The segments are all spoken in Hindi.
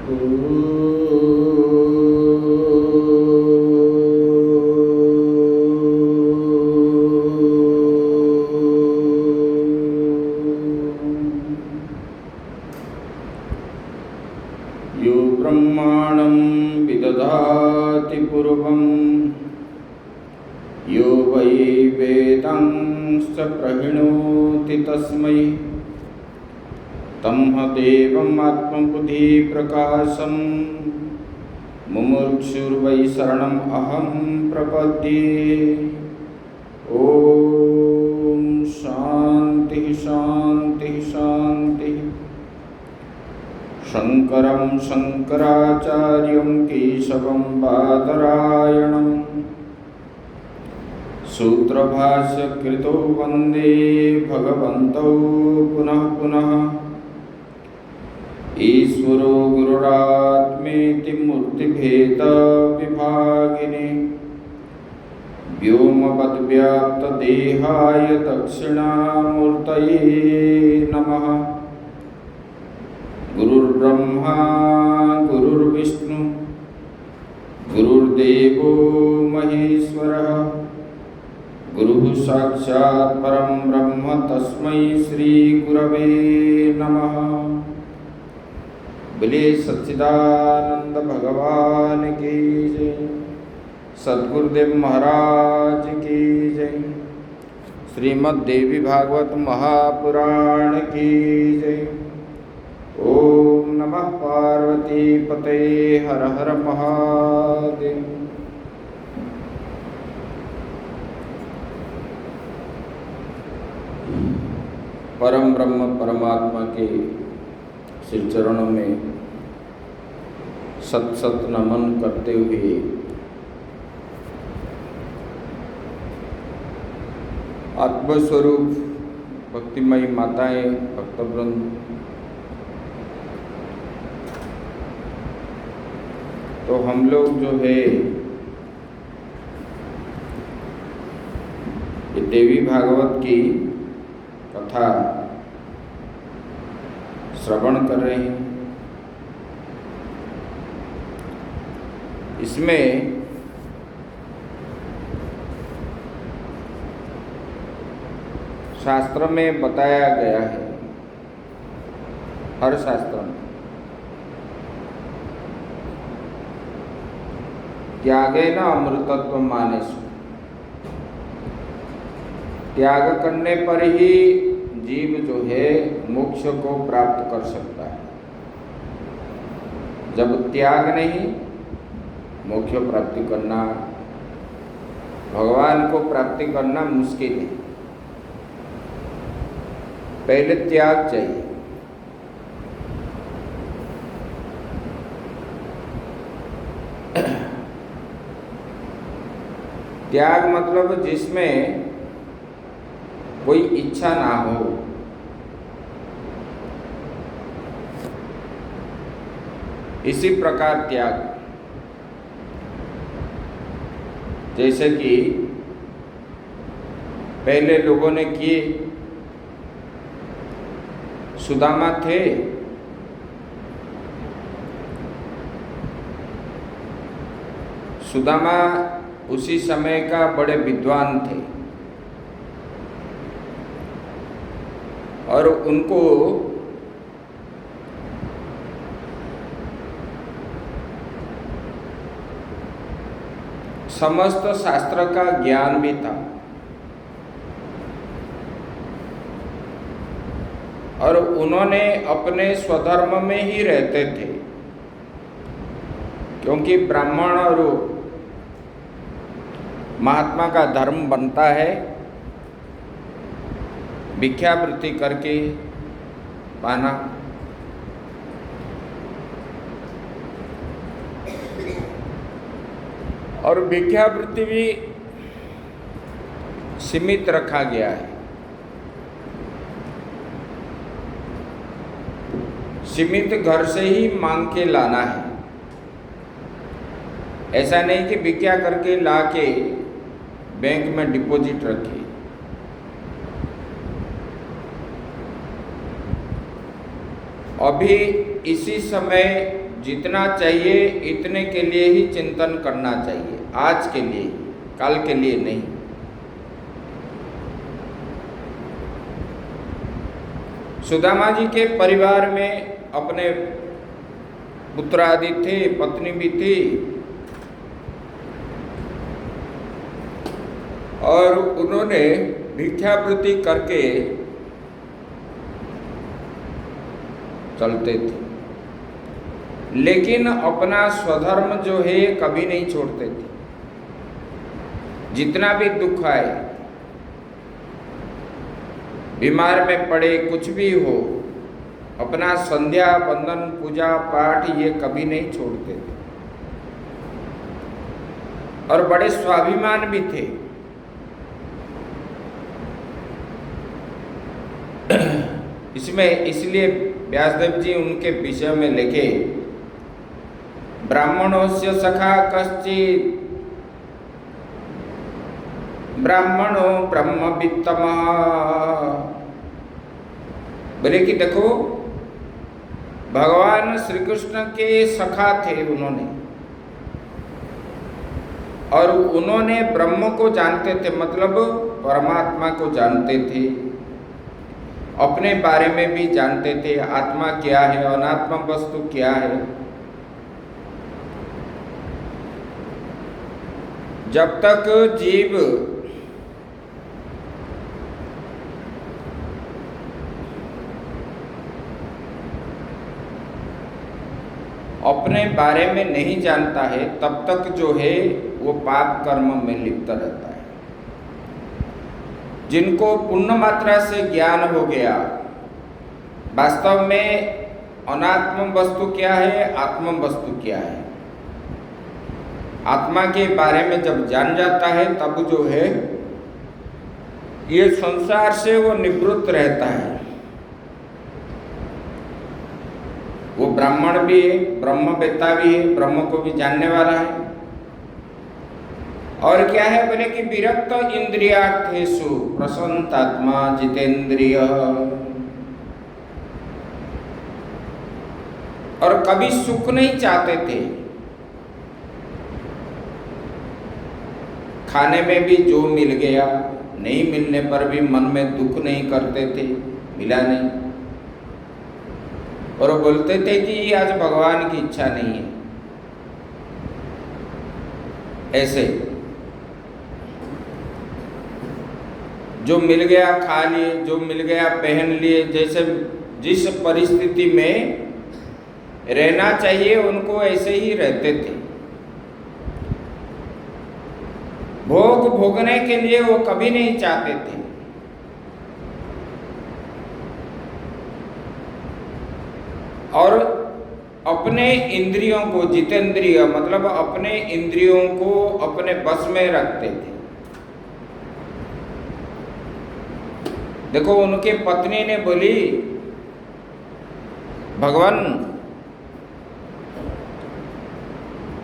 यो ब्रह्माणं विदधाति पूर्वं यो वै वेदांश्च प्रहिणोति तस्मै तम् देवम् आत्मबुद्धिप्रकाशं मुमुक्षुर्वै शरणम् अहं प्रपद्ये। ॐ शान्ति शान्ति शान्ति। शंकरं शंकराचार्यं केशवं बादरायणं सूत्रभाष्यकृतो वन्दे भगवन्तौ पुनः पुनः। ईश्वरो गुरुरात्मेति मूर्तिभेदविभागिने व्योमवद्व्याप्तदेहाय दक्षिणामूर्तये नमः। गुरुर्ब्रह्मा गुरुर्विष्णु गुरुर्देवो महेश्वरः गुरुः साक्षात् परं ब्रह्म तस्मै श्री गुरवे नमः। बोले सच्चिदानंद भगवान की जय। सद्गुरुदेव महाराज की जय। श्रीमद् देवी भागवत महापुराण की जय। ओम नमः पार्वती पते हर हर महादेव। परम ब्रह्म परमात्मा के श्री चरणों में सत सत नमन करते हुए आत्मस्वरूप भक्तिमयी माताएं भक्तवृंद, तो हम लोग जो है ये देवी भागवत की कथा श्रवण कर रहे हैं। इसमें शास्त्र में बताया गया है, हर शास्त्र में त्यागेन अमृतत्व मानेषु, त्याग करने पर ही जीव जो है मोक्ष को प्राप्त कर सकता है। जब त्याग नहीं, मोक्ष प्राप्ति करना, भगवान को प्राप्ति करना मुश्किल है। पहले त्याग चाहिए। त्याग मतलब जिसमें कोई इच्छा ना हो। इसी प्रकार त्याग, जैसे कि पहले लोगों ने किए। सुदामा थे, सुदामा उसी समय का बड़े विद्वान थे और उनको समस्त शास्त्र का ज्ञान भी था और उन्होंने अपने स्वधर्म में ही रहते थे, क्योंकि ब्राह्मण और महात्मा का धर्म बनता है भिक्षावृत्ति करके पाना। और भिक्षावृत्ति भी सीमित रखा गया है। सीमित घर से ही मांग के लाना है। ऐसा नहीं कि भिक्षा करके लाके बैंक में डिपॉजिट रखे। अभी इसी समय जितना चाहिए इतने के लिए ही चिंतन करना चाहिए, आज के लिए, कल के लिए नहीं। सुदामा जी के परिवार में अपने पुत्र आदि थे, पत्नी भी थी, और उन्होंने भिक्षावृत्ति करके चलते थे, लेकिन अपना स्वधर्म जो है कभी नहीं छोड़ते थे। जितना भी दुख आए, बीमार में पड़े, कुछ भी हो, अपना संध्या वंदन पूजा पाठ ये कभी नहीं छोड़ते थे, और बड़े स्वाभिमान भी थे। इसमें इसलिए व्यासदेव जी उनके विषय में लिखे, ब्राह्मणोस्य सखा कश्चित् ब्राह्मणो ब्रह्मवित्तमः। बोले कि देखो, भगवान श्री कृष्ण के सखा थे उन्होंने, और उन्होंने ब्रह्म को जानते थे, मतलब परमात्मा को जानते थे, अपने बारे में भी जानते थे, आत्मा क्या है, अनात्मा वस्तु क्या है। जब तक जीव अपने बारे में नहीं जानता है, तब तक जो है वो पाप कर्म में लिप्त रहता है। जिनको पुण्य मात्रा से ज्ञान हो गया, वास्तव में अनात्म वस्तु क्या है, आत्म वस्तु क्या है, आत्मा के बारे में जब जान जाता है, तब जो है ये संसार से वो निवृत्त रहता है। वो ब्राह्मण भी है, ब्रह्मवेत्ता भी है, ब्रह्म को भी जानने वाला है। और क्या है बोले कि विरक्त इंद्रियार्थेषु प्रसन्नात्मा जितेंद्रिय, और कभी सुख नहीं चाहते थे। खाने में भी जो मिल गया, नहीं मिलने पर भी मन में दुख नहीं करते थे, मिला नहीं, और वो बोलते थे कि आज भगवान की इच्छा नहीं है। ऐसे जो मिल गया खा लिए, जो मिल गया पहन लिए, जैसे जिस परिस्थिति में रहना चाहिए उनको ऐसे ही रहते थे। भोग भोगने के लिए वो कभी नहीं चाहते थे। और अपने इंद्रियों को, जितेंद्रिय मतलब अपने इंद्रियों को अपने बस में रखते थे। देखो, उनके पत्नी ने बोली, भगवान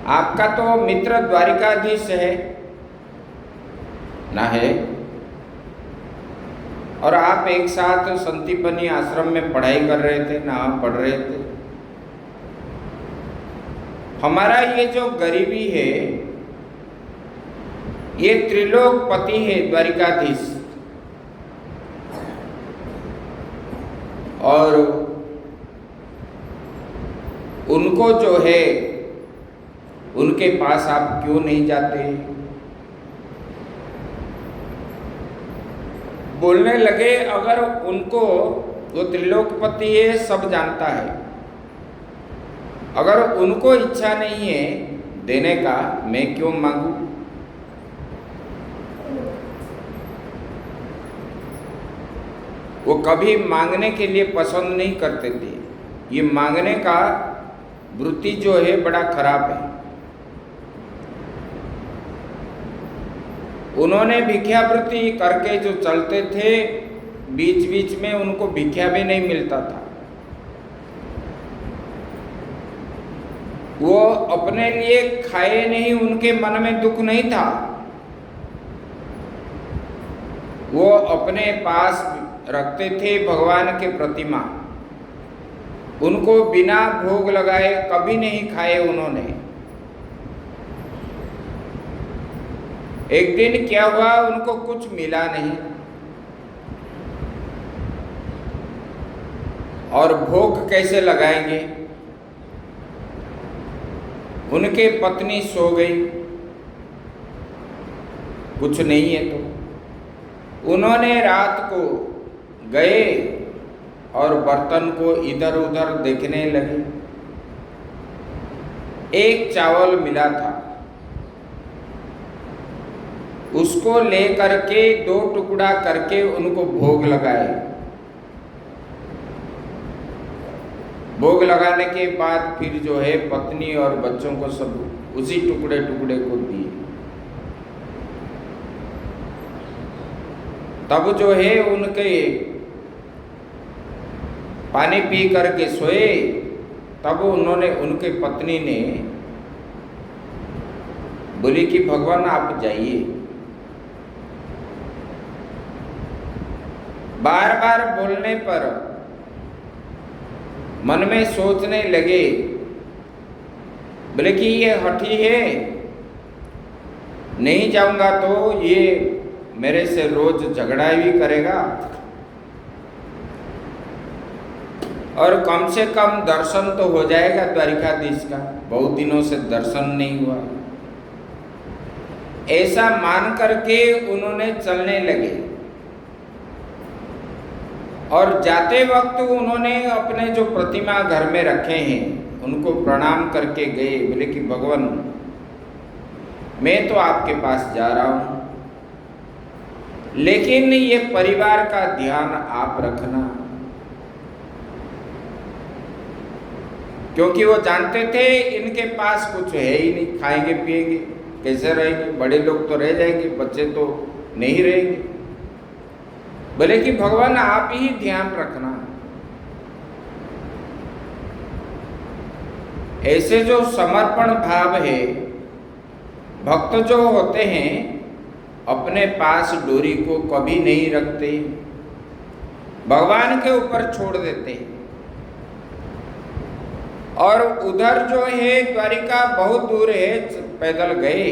आपका तो मित्र द्वारिकाधीश है ना है, और आप एक साथ संदीपनी आश्रम में पढ़ाई कर रहे थे ना, पढ़ रहे थे। हमारा ये जो गरीबी है, ये त्रिलोकपति है द्वारिकाधीश, और उनको जो है उनके पास आप क्यों नहीं जाते? बोलने लगे, अगर उनको, वो त्रिलोकपति है, सब जानता है, अगर उनको इच्छा नहीं है देने का, मैं क्यों मांगू? वो कभी मांगने के लिए पसंद नहीं करते थे। ये मांगने का वृत्ति जो है बड़ा खराब है। उन्होंने भिक्षावृत्ति करके जो चलते थे, बीच बीच में उनको भिक्षा भी नहीं मिलता था। वो अपने लिए खाए नहीं, उनके मन में दुख नहीं था। वो अपने पास रखते थे भगवान के प्रतिमा, उनको बिना भोग लगाए कभी नहीं खाए उन्होंने। एक दिन क्या हुआ, उनको कुछ मिला नहीं और भोग कैसे लगाएंगे। उनके पत्नी सो गई, कुछ नहीं है तो उन्होंने रात को गए और बर्तन को इधर उधर देखने लगे। एक चावल मिला था, उसको लेकर के 2 टुकड़ा करके उनको भोग लगाए। भोग लगाने के बाद फिर जो है पत्नी और बच्चों को सब उसी टुकड़े टुकड़े को दिए। तब जो है उनके पानी पी करके सोए। तब उनके पत्नी ने बोली कि भगवान आप जाइए। बार बार बोलने पर मन में सोचने लगे, बोले कि ये हठी है, नहीं जाऊंगा तो ये मेरे से रोज झगड़ा भी करेगा और कम से कम दर्शन तो हो जाएगा द्वारिकाधीश का, बहुत दिनों से दर्शन नहीं हुआ। ऐसा मान करके उन्होंने चलने लगे और जाते वक्त उन्होंने अपने जो प्रतिमा घर में रखे हैं उनको प्रणाम करके गए। बोले कि भगवान मैं तो आपके पास जा रहा हूं, लेकिन ये परिवार का ध्यान आप रखना, क्योंकि वो जानते थे इनके पास कुछ है ही नहीं, खाएंगे पिएंगे कैसे रहेंगे, बड़े लोग तो रह जाएंगे, बच्चे तो नहीं रहेंगे। बोले कि भगवान आप ही ध्यान रखना। ऐसे जो समर्पण भाव है, भक्त जो होते हैं अपने पास डोरी को कभी नहीं रखते, भगवान के ऊपर छोड़ देते हैं। और उधर जो है द्वारिका बहुत दूर है, पैदल गए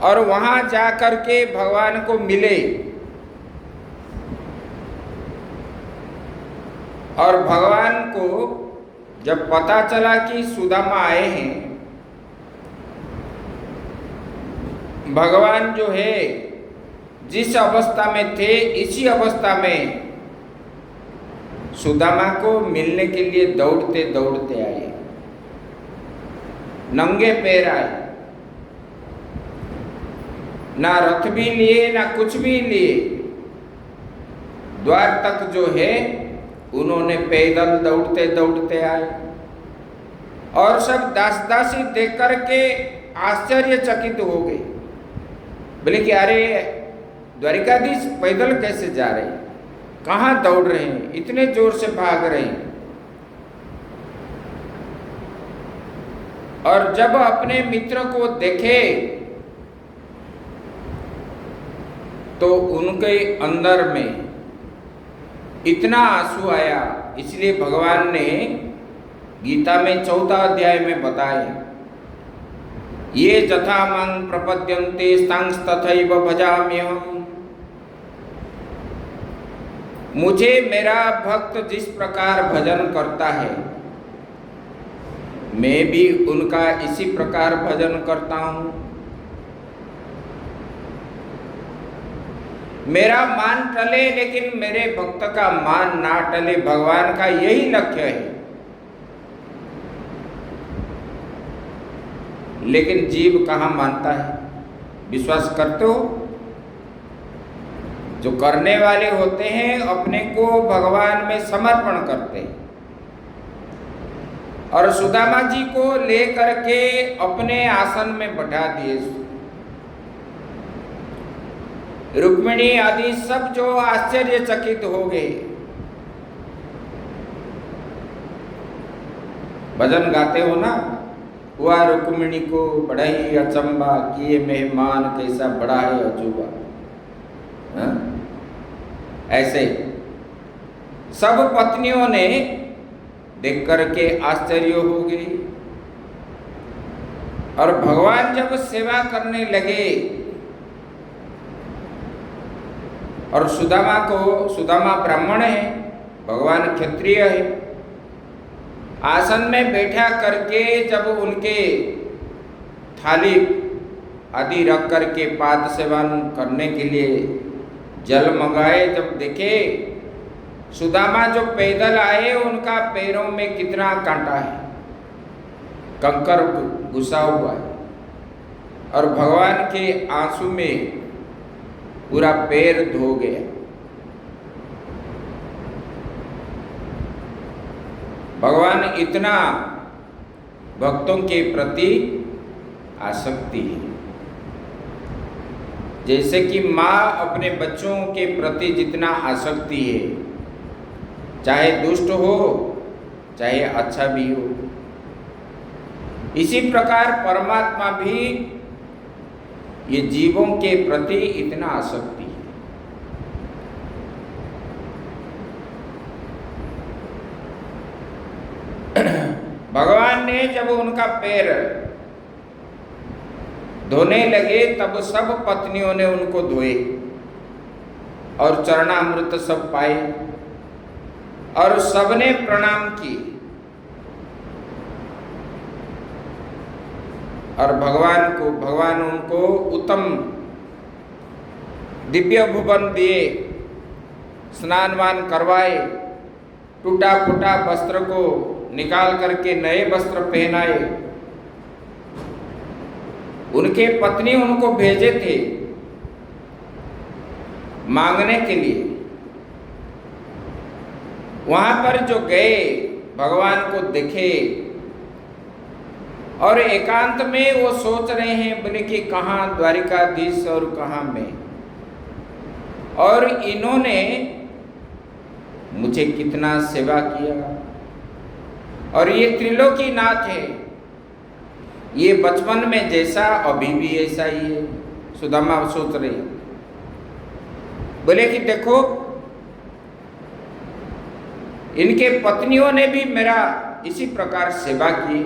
और वहां जाकर के भगवान को मिले और भगवान को जब पता चला कि सुदामा आए हैं, भगवान जो है जिस अवस्था में थे इसी अवस्था में सुदामा को मिलने के लिए दौड़ते दौड़ते आए, नंगे पैर आए, ना रथ भी लिए ना कुछ भी लिए, द्वार तक जो है उन्होंने पैदल दौड़ते दौड़ते आए। और सब दास दासी देख करके आश्चर्यचकित हो गए, बोले कि अरे द्वारिकाधीश पैदल कैसे जा रहे हैं, कहाँ दौड़ रहे हैं, इतने जोर से भाग रहे हैं। और जब अपने मित्र को देखे तो उनके अंदर में इतना आंसू आया। इसलिए भगवान ने गीता में 4 अध्याय में बताए, ये जथा मां प्रपद्यन्ते तांस तथैव भजाम्यहम्। मुझे मेरा भक्त जिस प्रकार भजन करता है, मैं भी उनका इसी प्रकार भजन करता हूं। मेरा मान टले लेकिन मेरे भक्त का मान ना टले, भगवान का यही लक्ष्य है। लेकिन जीव कहाँ मानता है, विश्वास करते हो? जो करने वाले होते हैं अपने को भगवान में समर्पण करते हैं। और सुदामा जी को लेकर के अपने आसन में बैठा दिए। रुक्मिणी आदि सब जो आश्चर्यचकित हो गए। भजन गाते हो ना, हुआ रुक्मिणी को बड़ा ही अचंबा कि ये मेहमान कैसा बड़ा है अजूबा। ऐसे सब पत्नियों ने देख करके आश्चर्य हो गई। और भगवान जब सेवा करने लगे और सुदामा ब्राह्मण है, भगवान क्षत्रिय है, आसन में बैठा करके जब उनके थाली आदि रख करके पाद सेवन करने के लिए जल मंगाए, जब देखे सुदामा जो पैदल आए उनका पैरों में कितना कांटा है, कंकर घुसा हुआ है, और भगवान के आंसू में पूरा पैर धो गया। भगवान इतना भक्तों के प्रति आसक्ति है, जैसे कि माँ अपने बच्चों के प्रति जितना आसक्ति है, चाहे दुष्ट हो चाहे अच्छा भी हो, इसी प्रकार परमात्मा भी ये जीवों के प्रति इतना आसक्ति है। भगवान ने जब उनका पैर धोने लगे तब सब पत्नियों ने उनको धोए और चरणामृत सब पाए और सबने प्रणाम की। और भगवान उनको उत्तम दिव्य भुवन दिए, स्नान वान करवाए, टूटा फूटा वस्त्र को निकाल करके नए वस्त्र पहनाए। उनके पत्नी उनको भेजे थे मांगने के लिए। वहां पर जो गए भगवान को देखे और एकांत में वो सोच रहे हैं, बोले कि कहाँ द्वारिकाधीश और कहाँ मैं, और इन्होंने मुझे कितना सेवा किया, और ये त्रिलोकीनाथ है, ये बचपन में जैसा अभी भी ऐसा ही है। सुदामा सोच रहे, बोले कि देखो इनके पत्नियों ने भी मेरा इसी प्रकार सेवा की,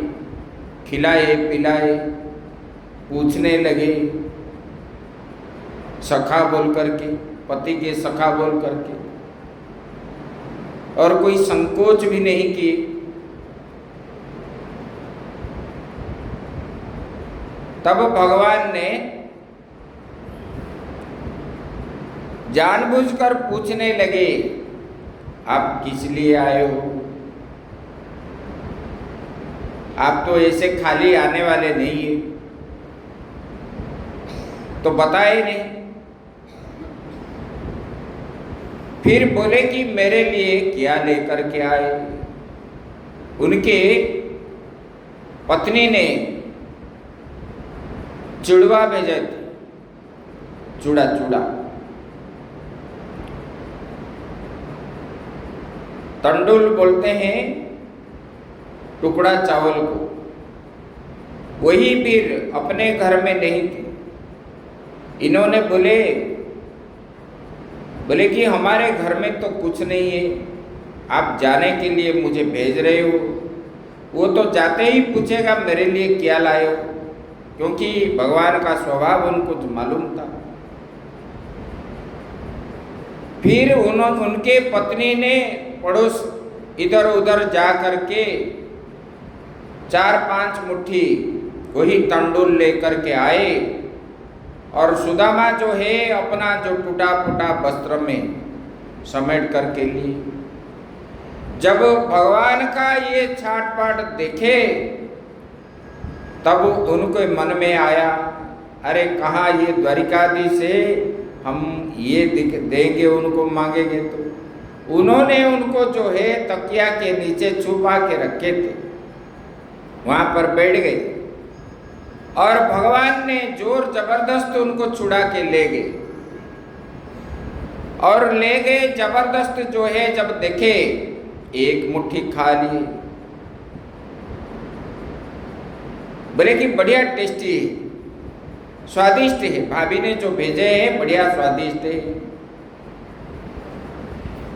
खिलाए पिलाए, पूछने लगे सखा बोल करके, पति के सखा बोल करके, और कोई संकोच भी नहीं किए। तब भगवान ने जानबूझकर पूछने लगे, आप किस लिए आए हो? आप तो ऐसे खाली आने वाले नहीं है, तो बताए नहीं। फिर बोले कि मेरे लिए क्या लेकर के आए? उनके पत्नी ने चूड़ा भेजे थे, चूड़ा तंडुल बोलते हैं टुकड़ा चावल को, वही फिर अपने घर में नहीं थे। इन्होंने बोले कि हमारे घर में तो कुछ नहीं है, आप जाने के लिए मुझे भेज रहे हो। वो तो जाते ही पूछेगा मेरे लिए क्या लाए हो, क्योंकि भगवान का स्वभाव उनको मालूम था। फिर उनके पत्नी ने पड़ोस इधर उधर जा करके 4-5 मुट्ठी वही तंडुल लेकर के आए, और सुदामा जो है अपना जो टूटा फूटा वस्त्र में समेट करके लिए। जब भगवान का ये छाट-पाट देखे तब उनको मन में आया, अरे कहाँ ये द्वारिकाधीश है, हम ये देंगे उनको मांगेंगे तो। उन्होंने उनको जो है तकिया के नीचे छुपा के रखे थे, वहां पर बैठ गए, और भगवान ने जोर जबरदस्त उनको छुड़ा के ले गए। और ले गए जबरदस्त जो है, जब देखे एक मुट्ठी खा लिए, बोले कि बढ़िया टेस्टी है, स्वादिष्ट है, भाभी ने जो भेजे हैं बढ़िया स्वादिष्ट है।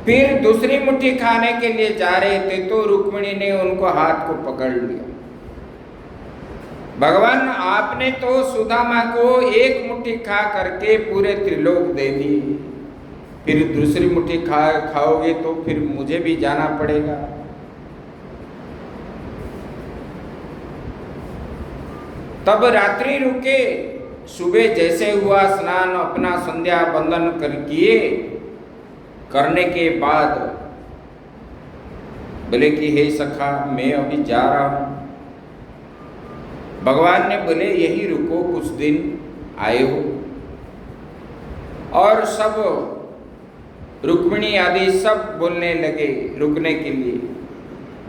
फिर दूसरी मुट्ठी खाने के लिए जा रहे थे तो रुक्मिणी ने उनको हाथ को पकड़ लिया। भगवान आपने तो सुदामा को एक मुट्ठी खा करके पूरे त्रिलोक दे दी, फिर दूसरी मुट्ठी खाओगे तो फिर मुझे भी जाना पड़ेगा। तब रात्रि रुके, सुबह जैसे हुआ स्नान अपना संध्या बंदन करने के बाद बोले कि हे सखा मैं अभी जा रहा हूं। भगवान ने बोले यही रुको, कुछ दिन आए हो। और सब रुक्मिणी आदि सब बोलने लगे रुकने के लिए,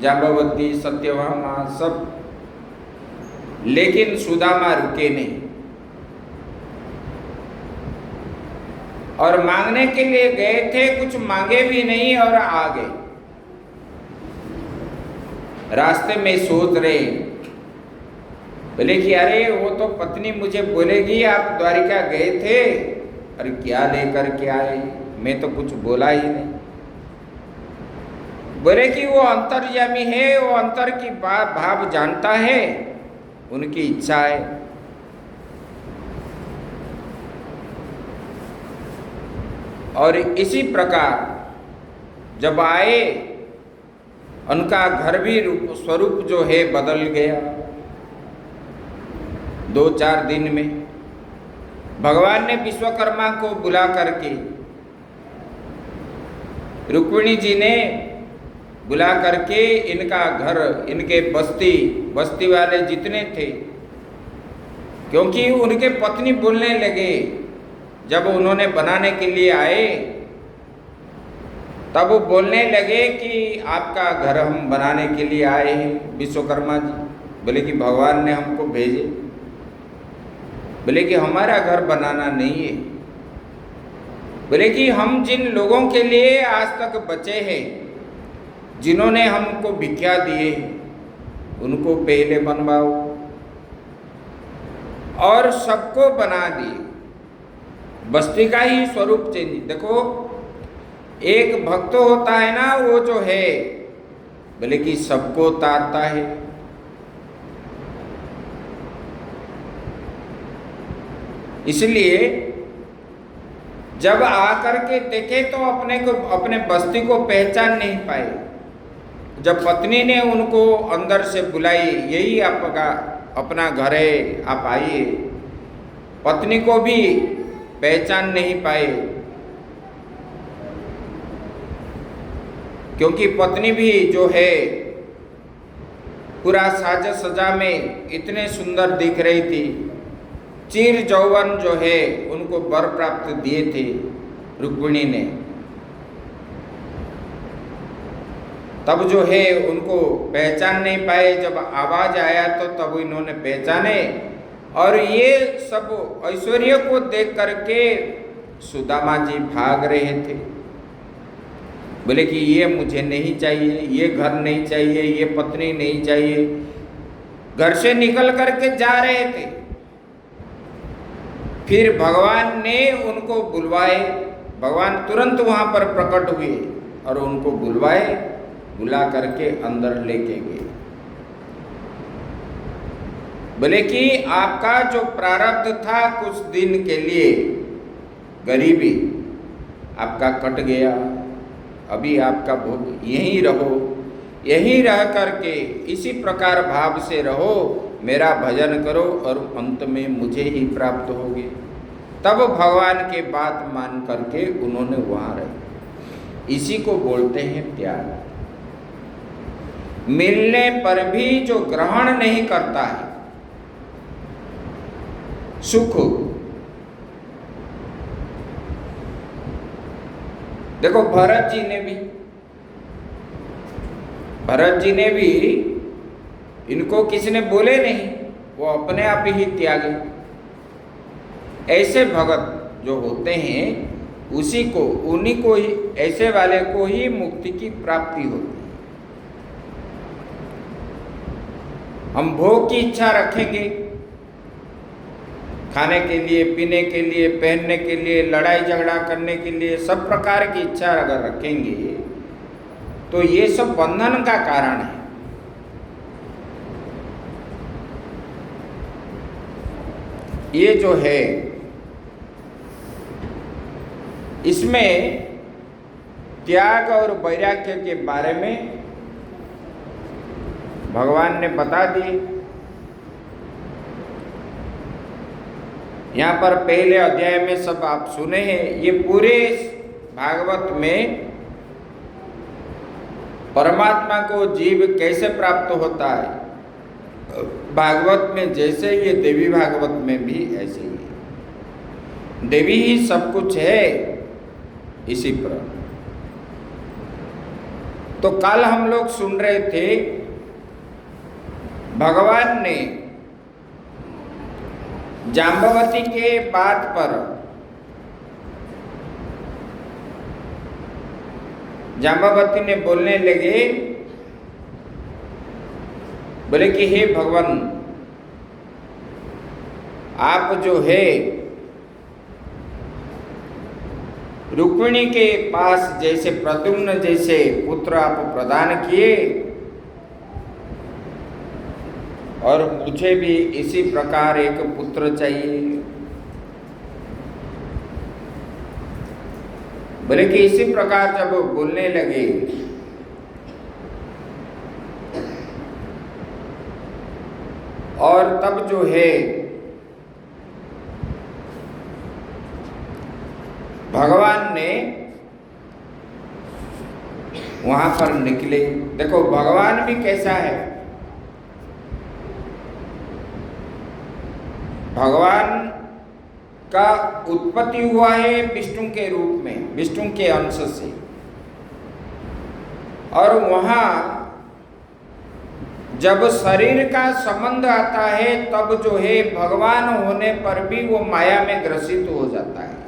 जाम्बवती सत्यभामा सब, लेकिन सुदामा रुके नहीं और मांगने के लिए गए थे, कुछ मांगे भी नहीं और आ गए। रास्ते में सोच रहे, बोले कि अरे वो तो पत्नी मुझे बोलेगी आप द्वारिका गए थे, अरे क्या लेकर के आए, मैं तो कुछ बोला ही नहीं। बोले कि वो अंतर्यामी है, वो अंतर की भाव जानता है, उनकी इच्छा है। और इसी प्रकार जब आए, उनका घर भी स्वरूप जो है बदल गया। 2-4 दिन में भगवान ने विश्वकर्मा को बुला करके, रुक्मिणी जी ने बुला करके इनका घर, इनके बस्ती वाले जितने थे, क्योंकि उनके पत्नी बोलने लगे, जब उन्होंने बनाने के लिए आए तब वो बोलने लगे कि आपका घर हम बनाने के लिए आए हैं विश्वकर्मा जी। बोले कि भगवान ने हमको भेजे। बोले कि हमारा घर बनाना नहीं है। बोले कि हम जिन लोगों के लिए आज तक बचे हैं, जिन्होंने हमको भिक्षा दिए, उनको पहले बनवाओ। और सबको बना दिए, बस्ती का ही स्वरूप चेंज। देखो एक भक्त होता है ना, वो जो है बोले कि सबको तारता है। इसलिए जब आकर के देखे तो अपने बस्ती को पहचान नहीं पाए। जब पत्नी ने उनको अंदर से बुलाई, यही आपका अपना घर है, आप आइए, पत्नी को भी पहचान नहीं पाए, क्योंकि पत्नी भी जो है पूरा साज सजा में इतने सुंदर दिख रही थी। चिर जौवन जो है उनको वर प्राप्त दिए थे रुक्मिणी ने। तब जो है उनको पहचान नहीं पाए। जब आवाज आया तो तब इन्होंने पहचाने। और ये सब ऐश्वर्य को देख करके सुदामा जी भाग रहे थे। बोले कि ये मुझे नहीं चाहिए, ये घर नहीं चाहिए, ये पत्नी नहीं चाहिए। घर से निकल करके जा रहे थे। फिर भगवान ने उनको बुलवाए। भगवान तुरंत वहां पर प्रकट हुए और उनको बुलवाए, बुला करके अंदर लेके गए। बोले कि आपका जो प्रारब्ध था कुछ दिन के लिए, गरीबी आपका कट गया, अभी आपका भोग यहीं रहो, यहीं रह करके इसी प्रकार भाव से रहो, मेरा भजन करो और अंत में मुझे ही प्राप्त होगे। तब भगवान के बात मान करके उन्होंने वहां रहे। इसी को बोलते हैं त्याग। मिलने पर भी जो ग्रहण नहीं करता है सुख। देखो भरत जी ने भी इनको किसी ने बोले नहीं, वो अपने आप ही त्यागे। ऐसे भगत जो होते हैं उन्हीं को ही, ऐसे वाले को ही मुक्ति की प्राप्ति होती है। हम भोग की इच्छा रखेंगे खाने के लिए, पीने के लिए, पहनने के लिए, लड़ाई झगड़ा करने के लिए, सब प्रकार की इच्छा अगर रखेंगे तो ये सब बंधन का कारण है। ये जो है इसमें त्याग और वैराग्य के बारे में भगवान ने बता दी। यहाँ पर पहले अध्याय में सब आप सुने हैं। ये पूरे भागवत में परमात्मा को जीव कैसे प्राप्त होता है, भागवत में जैसे ये देवी भागवत में भी ऐसे ही है। देवी ही सब कुछ है इसी पर। तो कल हम लोग सुन रहे थे भगवान ने जाम्बवती के बात पर, जाम्बवती ने बोलने लगे, बोले कि हे भगवान, आप जो है रुक्मिणी के पास जैसे प्रद्युम्न जैसे पुत्र आप प्रदान किए, और मुझे भी इसी प्रकार एक पुत्र चाहिए। बोले कि इसी प्रकार जब बोलने लगे और तब जो है भगवान ने वहां पर निकले। देखो भगवान भी कैसा है, भगवान का उत्पत्ति हुआ है विष्णु के रूप में, विष्णु के अंश से, और वहां जब शरीर का संबंध आता है तब जो है भगवान होने पर भी वो माया में ग्रसित हो जाता है।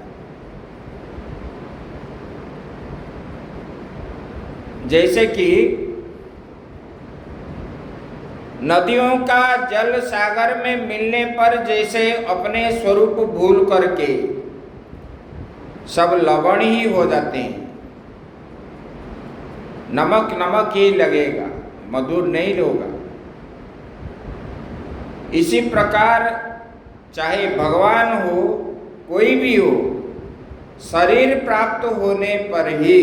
जैसे कि नदियों का जल सागर में मिलने पर जैसे अपने स्वरूप भूल करके सब लवण ही हो जाते हैं, नमक नमक ही लगेगा, मधुर नहीं होगा। इसी प्रकार चाहे भगवान हो कोई भी हो, शरीर प्राप्त होने पर ही,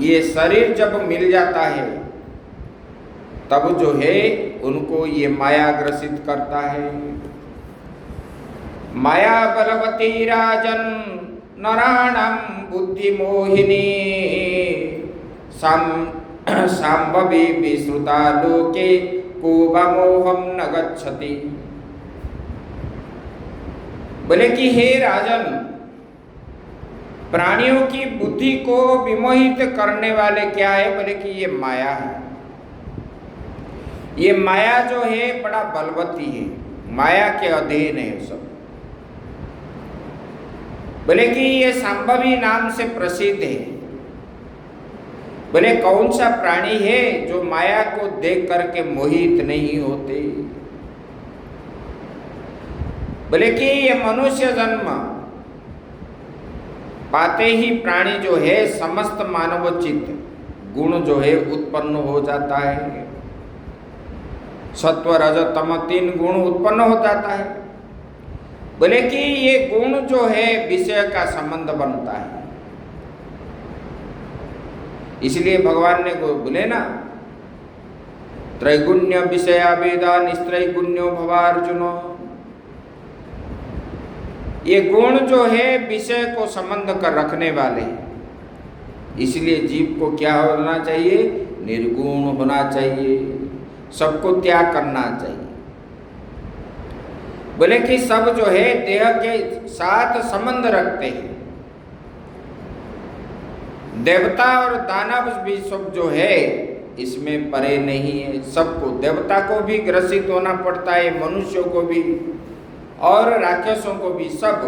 ये शरीर जब मिल जाता है तब जो है उनको ये माया ग्रसित करता है। माया बलवती राजन नराणाम बुद्धि मोहिनी सांभवी विश्रुता लोके कोबमोहम न गच्छति। बोले कि हे राजन, प्राणियों की बुद्धि को विमोहित करने वाले क्या है? बोले कि ये माया है। ये माया जो है बड़ा बलवती है, माया के अधीन है सब। बोले कि ये सांभवी नाम से प्रसिद्ध है। बोले कौन सा प्राणी है जो माया को देख करके मोहित नहीं होते? बोले कि ये मनुष्य जन्म पाते ही प्राणी जो है समस्त मानवोचित गुण जो है उत्पन्न हो जाता है। सत्व रज तम 3 गुण उत्पन्न हो जाता है। बोले कि ये गुण जो है विषय का संबंध बनता है। इसलिए भगवान ने बोले ना, त्रैगुण्य विषया वेदा निस्त्रैगुण्यो भवार्जुन। ये गुण जो है विषय को संबंध कर रखने वाले हैं। इसलिए जीव को क्या होना चाहिए? निर्गुण होना चाहिए, सबको त्याग करना चाहिए। बोले कि सब जो है देह के साथ संबंध रखते हैं। देवता और दानव भी सब जो है इसमें परे नहीं है। सबको, देवता को भी ग्रसित होना पड़ता है, मनुष्यों को भी और राक्षसों को भी, सब।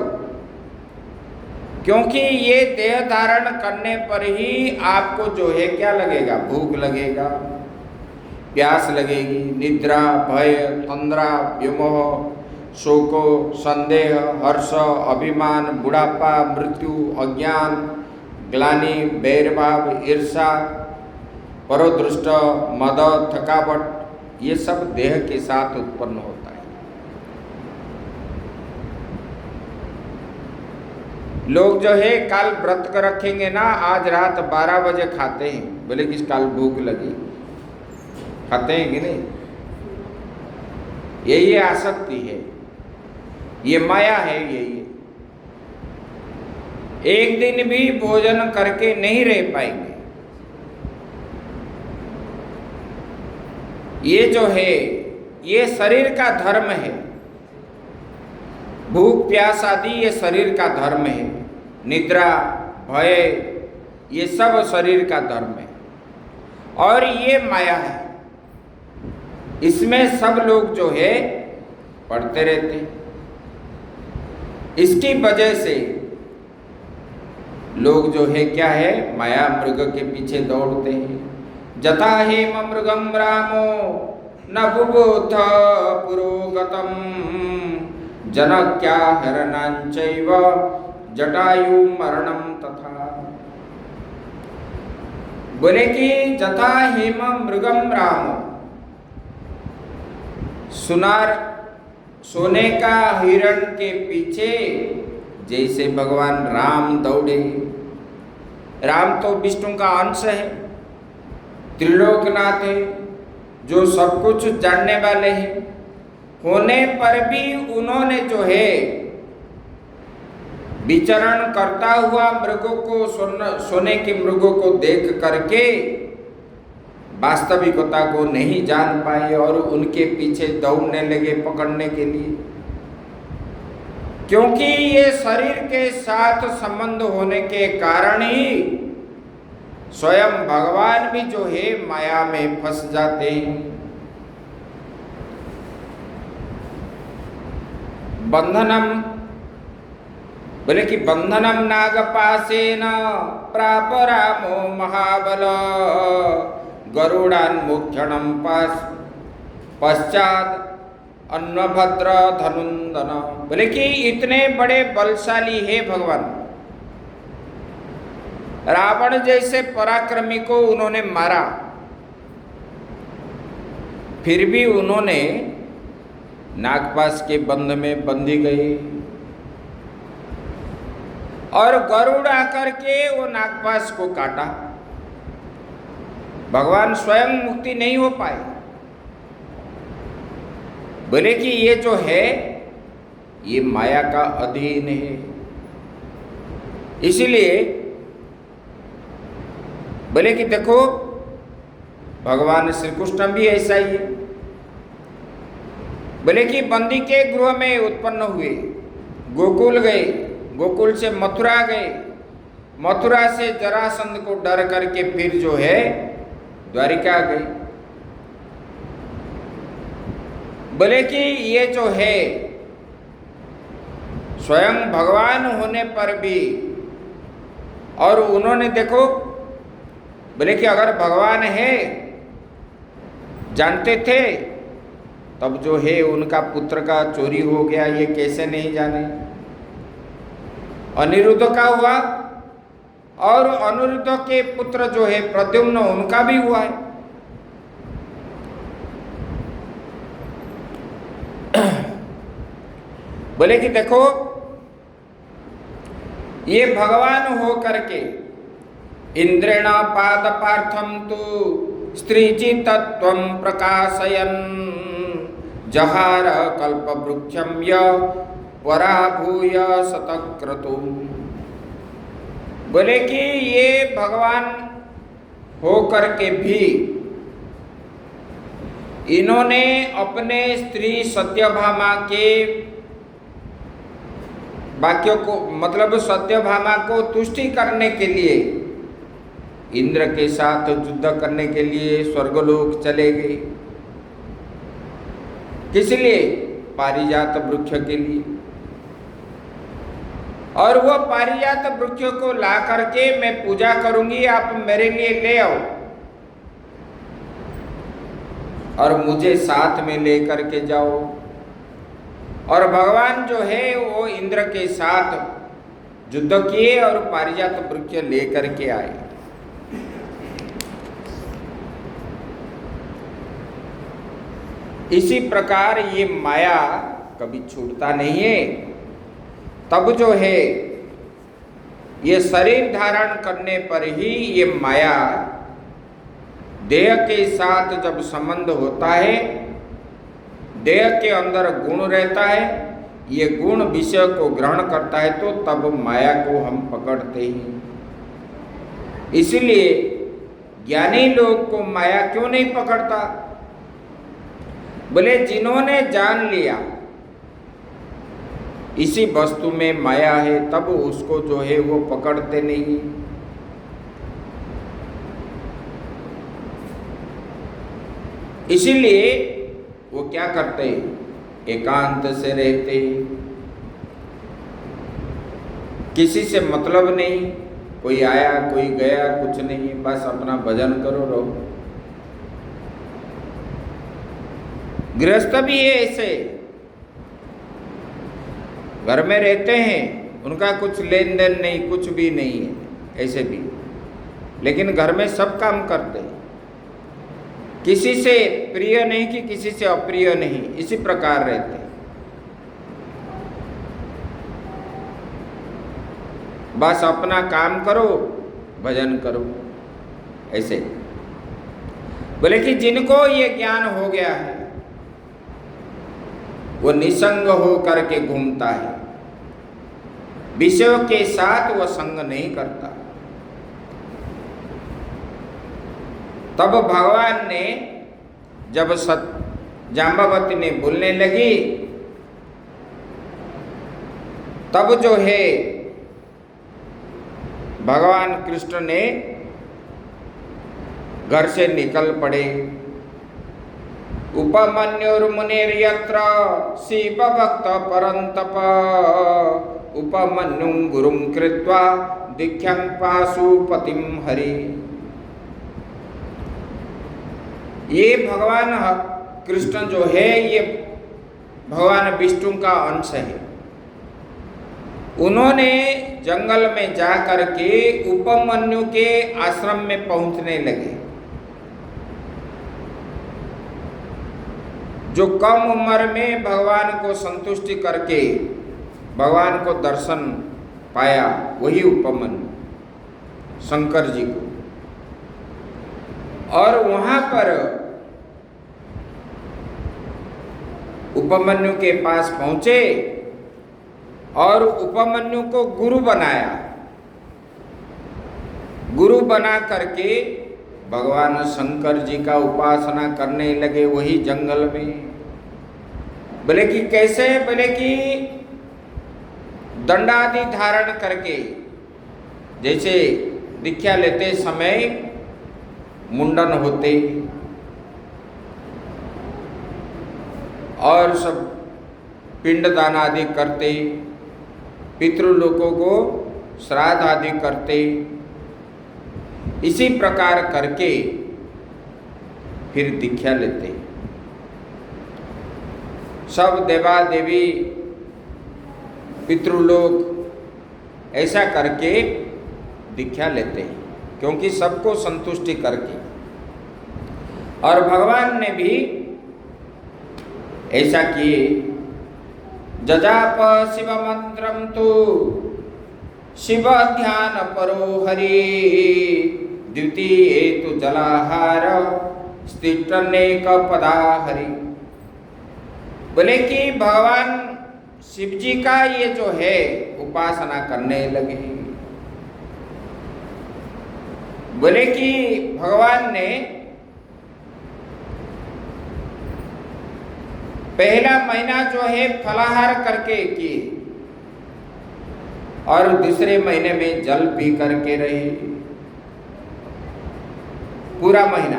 क्योंकि ये देह धारण करने पर ही आपको जो है क्या लगेगा? भूख लगेगा, प्यास लगेगी, निद्रा, भय, तंद्रा, व्योमोह, शोको, संदेह, हर्ष, अभिमान, बुढ़ापा, मृत्यु, अज्ञान, ग्लानि, बैरभाव, ईर्षा, परोदृष्ट, मद, थकावट, ये सब देह के साथ उत्पन्न होता है। लोग जो है काल व्रत कर रखेंगे ना, आज रात 12 बजे खाते हैं, बोले कि काल भूख लगी, खाते हैं कि नहीं? यही आसक्ति है, ये माया है। यही एक दिन भी भोजन करके नहीं रह पाएंगे। ये जो है ये शरीर का धर्म है। भूख प्यास आदि ये शरीर का धर्म है। निद्रा, भय, ये सब शरीर का धर्म है और ये माया है। इसमें सब लोग जो है पढ़ते रहते हैं। इसकी वजह से लोग जो है क्या है, माया मृग के पीछे दौड़ते हैं। जथा हेम मृगम रामो न बुबूथ पुरोगतम जनक्या हरणांचैव जटायु मरणम तथा। बोले कि जथा हेम मृगम रामो, सुनार सोने का हिरण के पीछे जैसे भगवान राम दौड़े। राम तो विष्णु का अंश है, त्रिलोकनाथ है, जो सब कुछ जानने वाले हैं। होने पर भी उन्होंने जो है विचरण करता हुआ मृगों को, सोने के मृगों को देख करके वास्तविकता को नहीं जान पाए और उनके पीछे दौड़ने लगे पकड़ने के लिए। क्योंकि ये शरीर के साथ संबंध होने के कारण ही स्वयं भगवान भी जो है माया में फंस जाते हैं। बंधनम, बोले कि बंधनम नागपाशेन प्राप रामो महाबल गरुड़ान मोक्षणम पश्चात अन्नभद्र धनुंदन। बोले कि इतने बड़े बलशाली है भगवान। रावण जैसे पराक्रमी को उन्होंने मारा, फिर भी उन्होंने नागपाश के बंध में बंधी गए और गरुड़ आकर के वो नागपाश को काटा। भगवान स्वयं मुक्ति नहीं हो पाए। बोले कि ये जो है ये माया का अधीन है। इसीलिए बोले कि देखो भगवान श्री कृष्ण भी ऐसा ही है। बोले कि बंदी के गृह में उत्पन्न हुए, गोकुल गए, गोकुल से मथुरा गए, मथुरा से जरासंध को डर करके फिर जो है द्वारिका गए। बोले कि ये जो है स्वयं भगवान होने पर भी, और उन्होंने देखो बोले कि अगर भगवान है जानते थे तब जो है उनका पुत्र का चोरी हो गया, ये कैसे नहीं जाने। अनिरुद्ध का हुआ और अनिरुद्ध के पुत्र जो है प्रद्युम्न, उनका भी हुआ है। बोले कि देखो ये भगवान हो करके इंद्रेण पाद पार्थम तु स्त्रीची तत्वं प्रकाशयन् जहार कल्प वृक्षम य पराभूय शतक्रतुम। बोले कि ये भगवान हो करके भी इन्होंने अपने स्त्री सत्यभामा के वाक्यों को, मतलब सत्यभामा को तुष्टि करने के लिए इंद्र के साथ युद्ध करने के लिए स्वर्गलोक चले गए। किस लिए? पारिजात वृक्ष के लिए। और वो पारिजात वृक्ष को ला करके मैं पूजा करूंगी, आप मेरे लिए ले आओ और मुझे साथ में ले करके जाओ। और भगवान जो है वो इंद्र के साथ युद्ध किए और पारिजात वृक्ष लेकर के आए। इसी प्रकार ये माया कभी छूटता नहीं है। तब जो है ये शरीर धारण करने पर ही ये माया देह के साथ जब संबंध होता है, देह के अंदर गुण रहता है, ये गुण विषय को ग्रहण करता है तो तब माया को हम पकड़ते हैं। इसलिए ज्ञानी लोग को माया क्यों नहीं पकड़ता? बोले जिन्होंने जान लिया इसी वस्तु में माया है, तब उसको जो है वो पकड़ते नहीं। इसीलिए वो क्या करते? एकांत से रहते, किसी से मतलब नहीं, कोई आया कोई गया कुछ नहीं, बस अपना भजन करो रहो। गृहस्थ भी है ऐसे, घर में रहते हैं, उनका कुछ लेन देन नहीं, कुछ भी नहीं है, ऐसे भी, लेकिन घर में सब काम करते हैं, किसी से प्रिय नहीं कि किसी से अप्रिय नहीं, इसी प्रकार रहते हैं। बस अपना काम करो, भजन करो, ऐसे। बोले कि जिनको ये ज्ञान हो गया है वो निसंग हो करके घूमता है, विषयों के साथ वो संग नहीं करता। तब भगवान ने जब जाम्बवती ने बोलने लगी, तब जो है भगवान कृष्ण ने घर से निकल पड़े। उपमन्युर्मुनिर्यत्र शिव भक्त परंतप उपमन्युं गुरुं कृत्वा दीक्षां पाशुपतिं हरि। ये भगवान कृष्ण जो है ये भगवान विष्णु का अंश है। उन्होंने जंगल में जा करके उपमन्यु के आश्रम में पहुंचने लगे, जो कम उम्र में भगवान को संतुष्टि करके भगवान को दर्शन पाया, वही उपमन्यु शंकर जी को। और वहां पर उपमन्यु के पास पहुंचे और उपमन्यु को गुरु बनाया। गुरु बना करके भगवान शंकर जी का उपासना करने लगे वही जंगल में। बोले कि कैसे? बोले कि दंडादि धारण करके, जैसे दीक्षा लेते समय मुंडन होते और सब पिंडदान आदि करते, पितृलोकों को श्राद्ध आदि करते, इसी प्रकार करके फिर दीक्षा लेते। सब देवा देवी पितृलोक ऐसा करके दीक्षा लेते हैं, क्योंकि सबको संतुष्टि करके। और भगवान ने भी ऐसा किए। जजाप शिव मंत्रम तो शिव ध्यान परो हरि द्वितीय तो जलाहार स्थितनेक पदा हरि। बोले कि भगवान शिव जी का ये जो है उपासना करने लगे। बोले कि भगवान ने पहला महीना जो है फलाहार करके किए और दूसरे महीने में जल पी करके रहे पूरा महीना,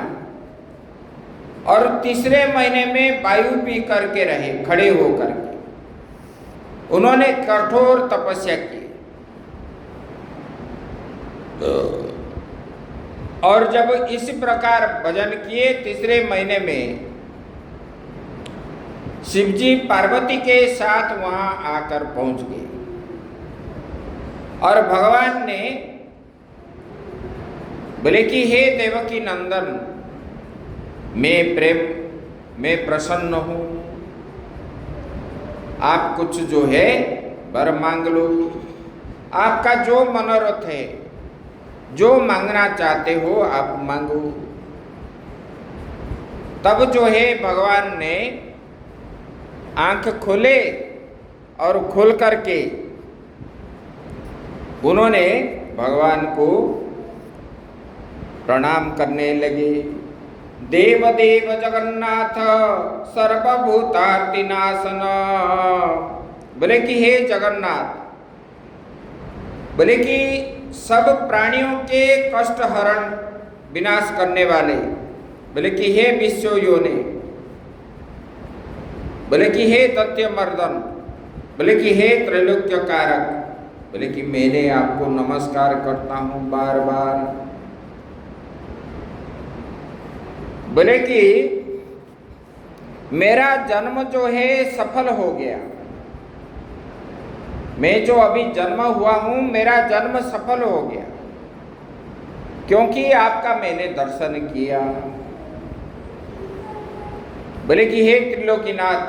और तीसरे महीने में वायु पी करके रहे खड़े हो करके। उन्होंने कठोर तपस्या की। और जब इस प्रकार भजन किए, तीसरे महीने में शिवजी पार्वती के साथ वहां आकर पहुंच गए और भगवान ने बोले कि हे देवकी नंदन, मैं प्रसन्न हूं, आप कुछ जो है वर मांग लो, आपका जो मनोरथ है, जो मांगना चाहते हो आप मांगो। तब जो है भगवान ने आंख खोले और खोल करके उन्होंने भगवान को प्रणाम करने लगे। देव देव जगन्नाथ सर्वभूतार्तिनाशन, बोले कि हे जगन्नाथ, बोले कि सब प्राणियों के कष्ट हरण विनाश करने वाले, बोले कि हे विश्व योनि, बोले कि हे तथ्य मर्दन, बोले कि हे त्रैलोक्य कारक, बोले कि मैंने आपको नमस्कार करता हूं बार बार। बोले कि मेरा जन्म जो है सफल हो गया, मैं जो अभी जन्म हुआ हूं मेरा जन्म सफल हो गया, क्योंकि आपका मैंने दर्शन किया। बोले कि हे त्रिलोकीनाथ,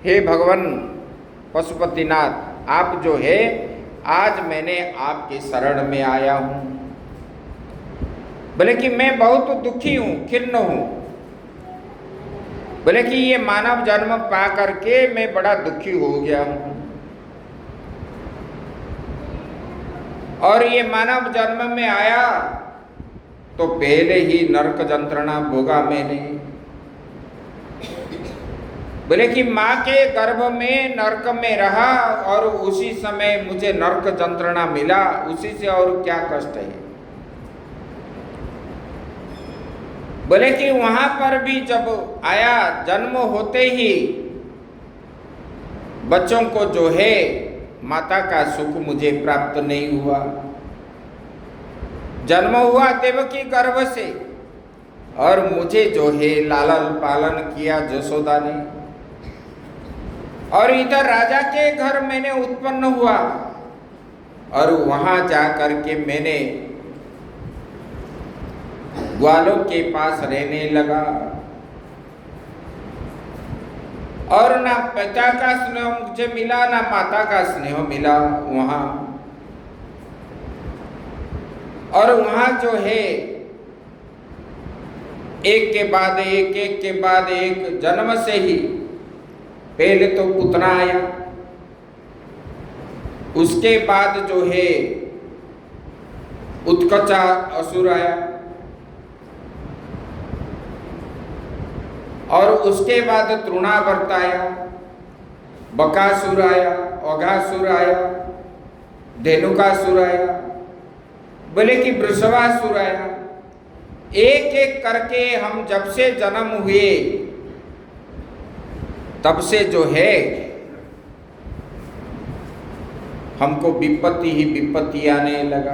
हे भगवान पशुपतिनाथ, आप जो है आज मैंने आपके शरण में आया हूं। बोले कि मैं बहुत दुखी हूं, खिन्न हूं, बोले कि ये मानव जन्म पा करके मैं बड़ा दुखी हो गया हूं, और ये मानव जन्म में आया तो पहले ही नरक यंत्रणा भोगा मैंने। बोले कि माँ के गर्भ में नरक में रहा और उसी समय मुझे नरक यंत्रणा मिला, उसी से और क्या कष्ट है। बोले कि वहां पर भी जब आया, जन्म होते ही बच्चों को जो है माता का सुख मुझे प्राप्त नहीं हुआ। जन्म हुआ देवकी गर्भ से और मुझे जो है लालन पालन किया जसोदा ने, और इधर राजा के घर मैंने उत्पन्न हुआ और वहां जा करके मैंने ग्वालों के पास रहने लगा, और ना पिता का स्नेह मुझे मिला ना माता का स्नेह मिला वहां। और वहां जो है एक के बाद एक, एक के बाद एक, जन्म से ही पहले तो पुतना आया, उसके बाद जो है उत्कचा असुर आया, और उसके बाद तृणावर्त आया, बकासुर आया, ओघासुर आया, धेनुकासुर आया, बोले कि वृषभासुर आया। एक एक करके हम जब से जन्म हुए तब से जो है हमको विपत्ति ही विपत्ति आने लगा।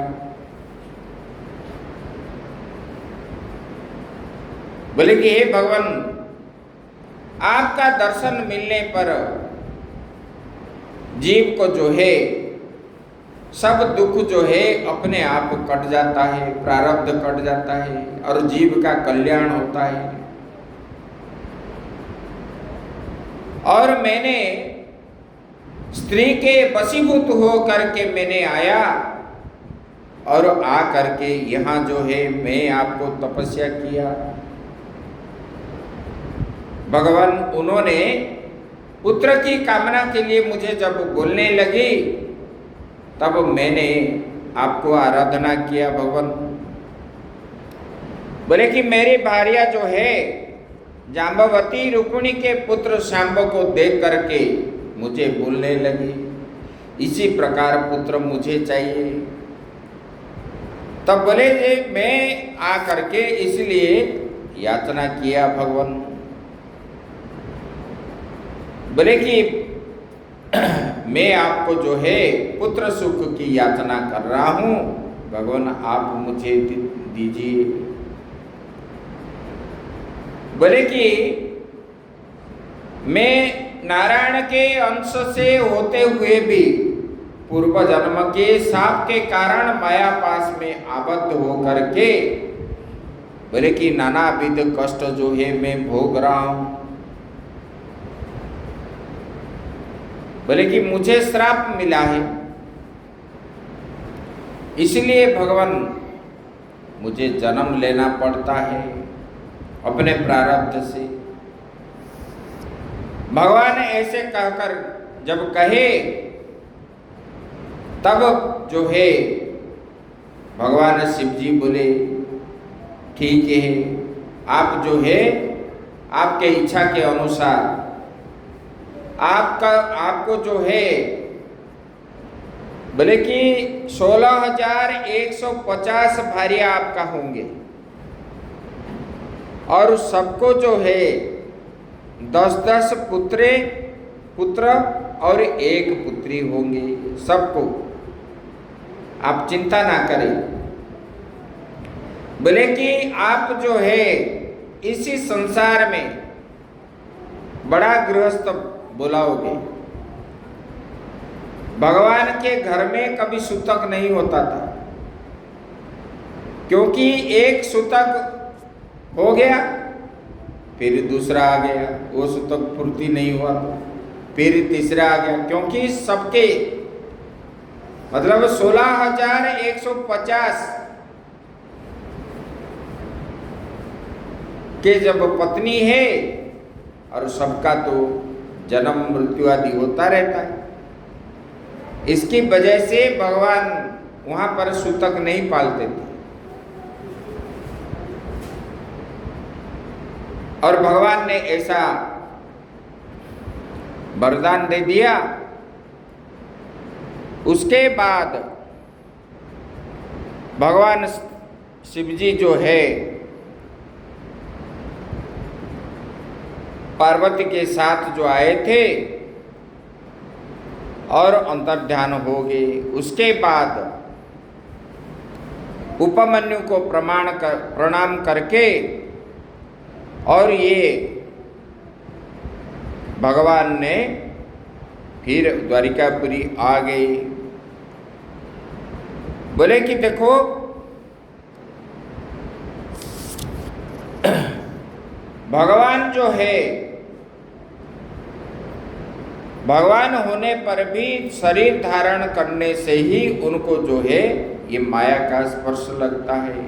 बोले कि हे भगवान, आपका दर्शन मिलने पर जीव को जो है सब दुख जो है अपने आप कट जाता है, प्रारब्ध कट जाता है और जीव का कल्याण होता है। और मैंने स्त्री के वशीभूत हो करके मैंने आया, और आ करके यहाँ जो है मैं आपको तपस्या किया। भगवान उन्होंने पुत्र की कामना के लिए मुझे जब बोलने लगी तब मैंने आपको आराधना किया भगवान। बोले कि मेरी भार्या जो है जाम्बवती रुक्मिणी के पुत्र शांब को देख करके मुझे बोलने लगी, इसी प्रकार पुत्र मुझे चाहिए। तब बोले जे मैं आ करके इसलिए याचना किया भगवान। बोले कि मैं आपको जो है पुत्र सुख की याचना कर रहा हूं, भगवान आप मुझे दीजिए। बोले कि मैं नारायण के अंश से होते हुए भी पूर्व जन्म के शाप के कारण माया पास में आबद्ध होकर के बोले कि नानाविध कष्ट जो है मैं भोग रहा हूं। बोले कि मुझे श्राप मिला है, इसलिए भगवान मुझे जन्म लेना पड़ता है अपने प्रारब्ध से। भगवान ऐसे कहकर जब कहे तब जो है भगवान शिव जी बोले ठीक है, आप जो है आपके इच्छा के अनुसार आपको जो है बोले कि 16,150 भार्या आपका होंगे और सबको जो है 10-10 पुत्र और एक पुत्री होंगे सबको, आप चिंता ना करें। बोले कि आप जो है इसी संसार में बड़ा गृहस्थ बुलाओगे। भगवान के घर में कभी सूतक नहीं होता था, क्योंकि एक सूतक हो गया फिर दूसरा आ गया, वो सूतक पूर्ति नहीं हुआ, फिर तीसरा आ गया, क्योंकि सबके मतलब 16,150 के जब पत्नी है और सबका तो जन्म मृत्यु आदि होता रहता है, इसकी वजह से भगवान वहां पर सूतक नहीं पालते थे। और भगवान ने ऐसा वरदान दे दिया। उसके बाद भगवान शिव जी जो है पार्वती के साथ जो आए थे और अंतर्ध्यान हो गए। उसके बाद उपमन्यु को प्रणाम करके और ये भगवान ने फिर द्वारिकापुरी आ गए। बोले कि देखो भगवान जो है, भगवान होने पर भी शरीर धारण करने से ही उनको जो है ये माया का स्पर्श लगता है,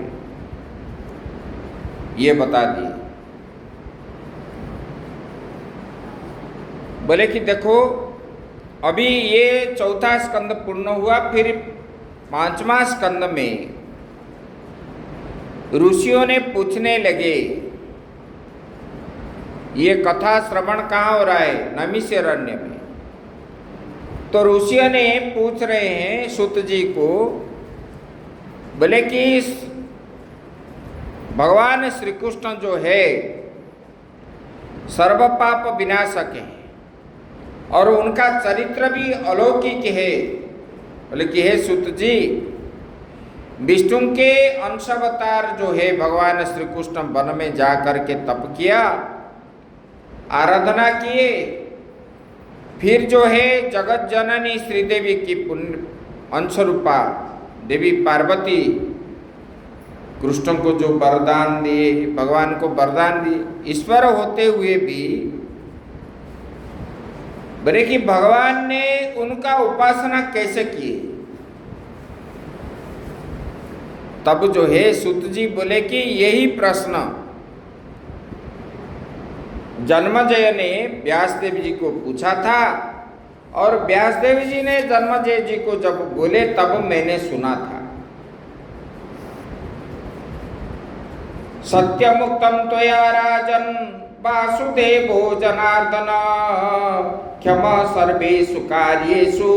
ये बता दिए। बोले कि देखो अभी ये चौथा स्कंद पूर्ण हुआ, फिर 5वां स्कंद में ऋषियों ने पूछने लगे, ये कथा श्रवण कहाँ हो रहा है? नैमिषारण्य में। तो ऋषियों ने पूछ रहे हैं सूत जी को, बोले कि भगवान श्री कृष्ण जो है सर्व पाप विनाशक है और उनका चरित्र भी अलौकिक है। बोले कि हे सूत जी, विष्णु के अंशावतार जो है भगवान श्री कृष्ण वन में जा कर के तप किया, आराधना किए, फिर जो है जगत जननी श्रीदेवी की पुण्य अंशरूपा देवी पार्वती कृष्ण को जो वरदान दिए, भगवान को वरदान दिए, ईश्वर होते हुए भी बोले कि भगवान ने उनका उपासना कैसे की? तब जो है सूत जी बोले कि यही प्रश्न जन्मजय ने व्यासदेव जी को पूछा था और व्यासदेव जी ने जन्मजय जी को जब बोले तब मैंने सुना था। सत्यमुक्तम त्वया राजन वासुदेवो जनार्दन क्षमा सर्वेषु कार्येषु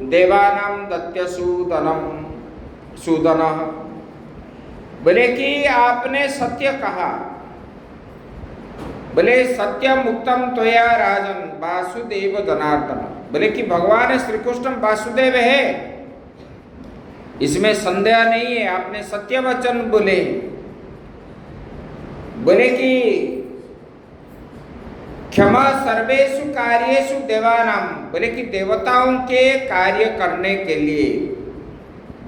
देवानां दत्यसूदनः। बोले कि आपने सत्य कहा। बोले सत्य मुक्तम त्वया राजन वासुदेव जनार्दन। बोले कि भगवान श्री कृष्ण वासुदेव है, इसमें संदेह नहीं है, आपने सत्य वचन बोले। बोले कि क्षमा सर्वेषु कार्येषु देवानाम, बोले कि देवताओं के कार्य करने के लिए,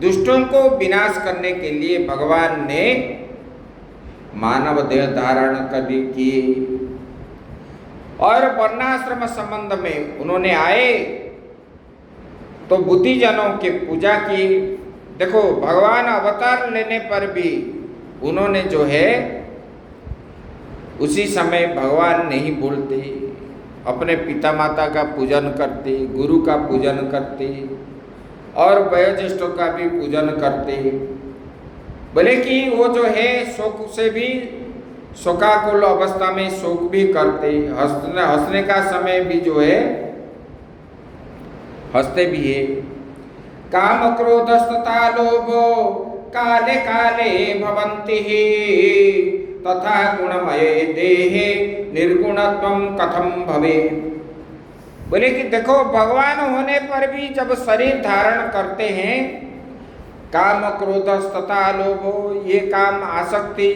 दुष्टों को विनाश करने के लिए भगवान ने मानव देह धारण करने किए और वर्णाश्रम संबंध में उन्होंने आए तो बुद्धिजनों की पूजा की। देखो भगवान अवतार लेने पर भी उन्होंने जो है उसी समय भगवान नहीं बोलते, अपने पिता माता का पूजन करते, गुरु का पूजन करते और वयोज्येष्ठों का भी पूजन करते। बोले कि वो जो है शोक से भी, शोकाकुल अवस्था में शोक भी करते, हंसने का समय भी जो है हंसते भी है। काम क्रोधस्तथा लोभो काले काले भवन्ति तथा गुणमये देहे निर्गुणत्वं कथम भवे। बोले कि देखो भगवान होने पर भी जब शरीर धारण करते हैं, काम क्रोधस्तथा लोभो, ये काम आसक्ति,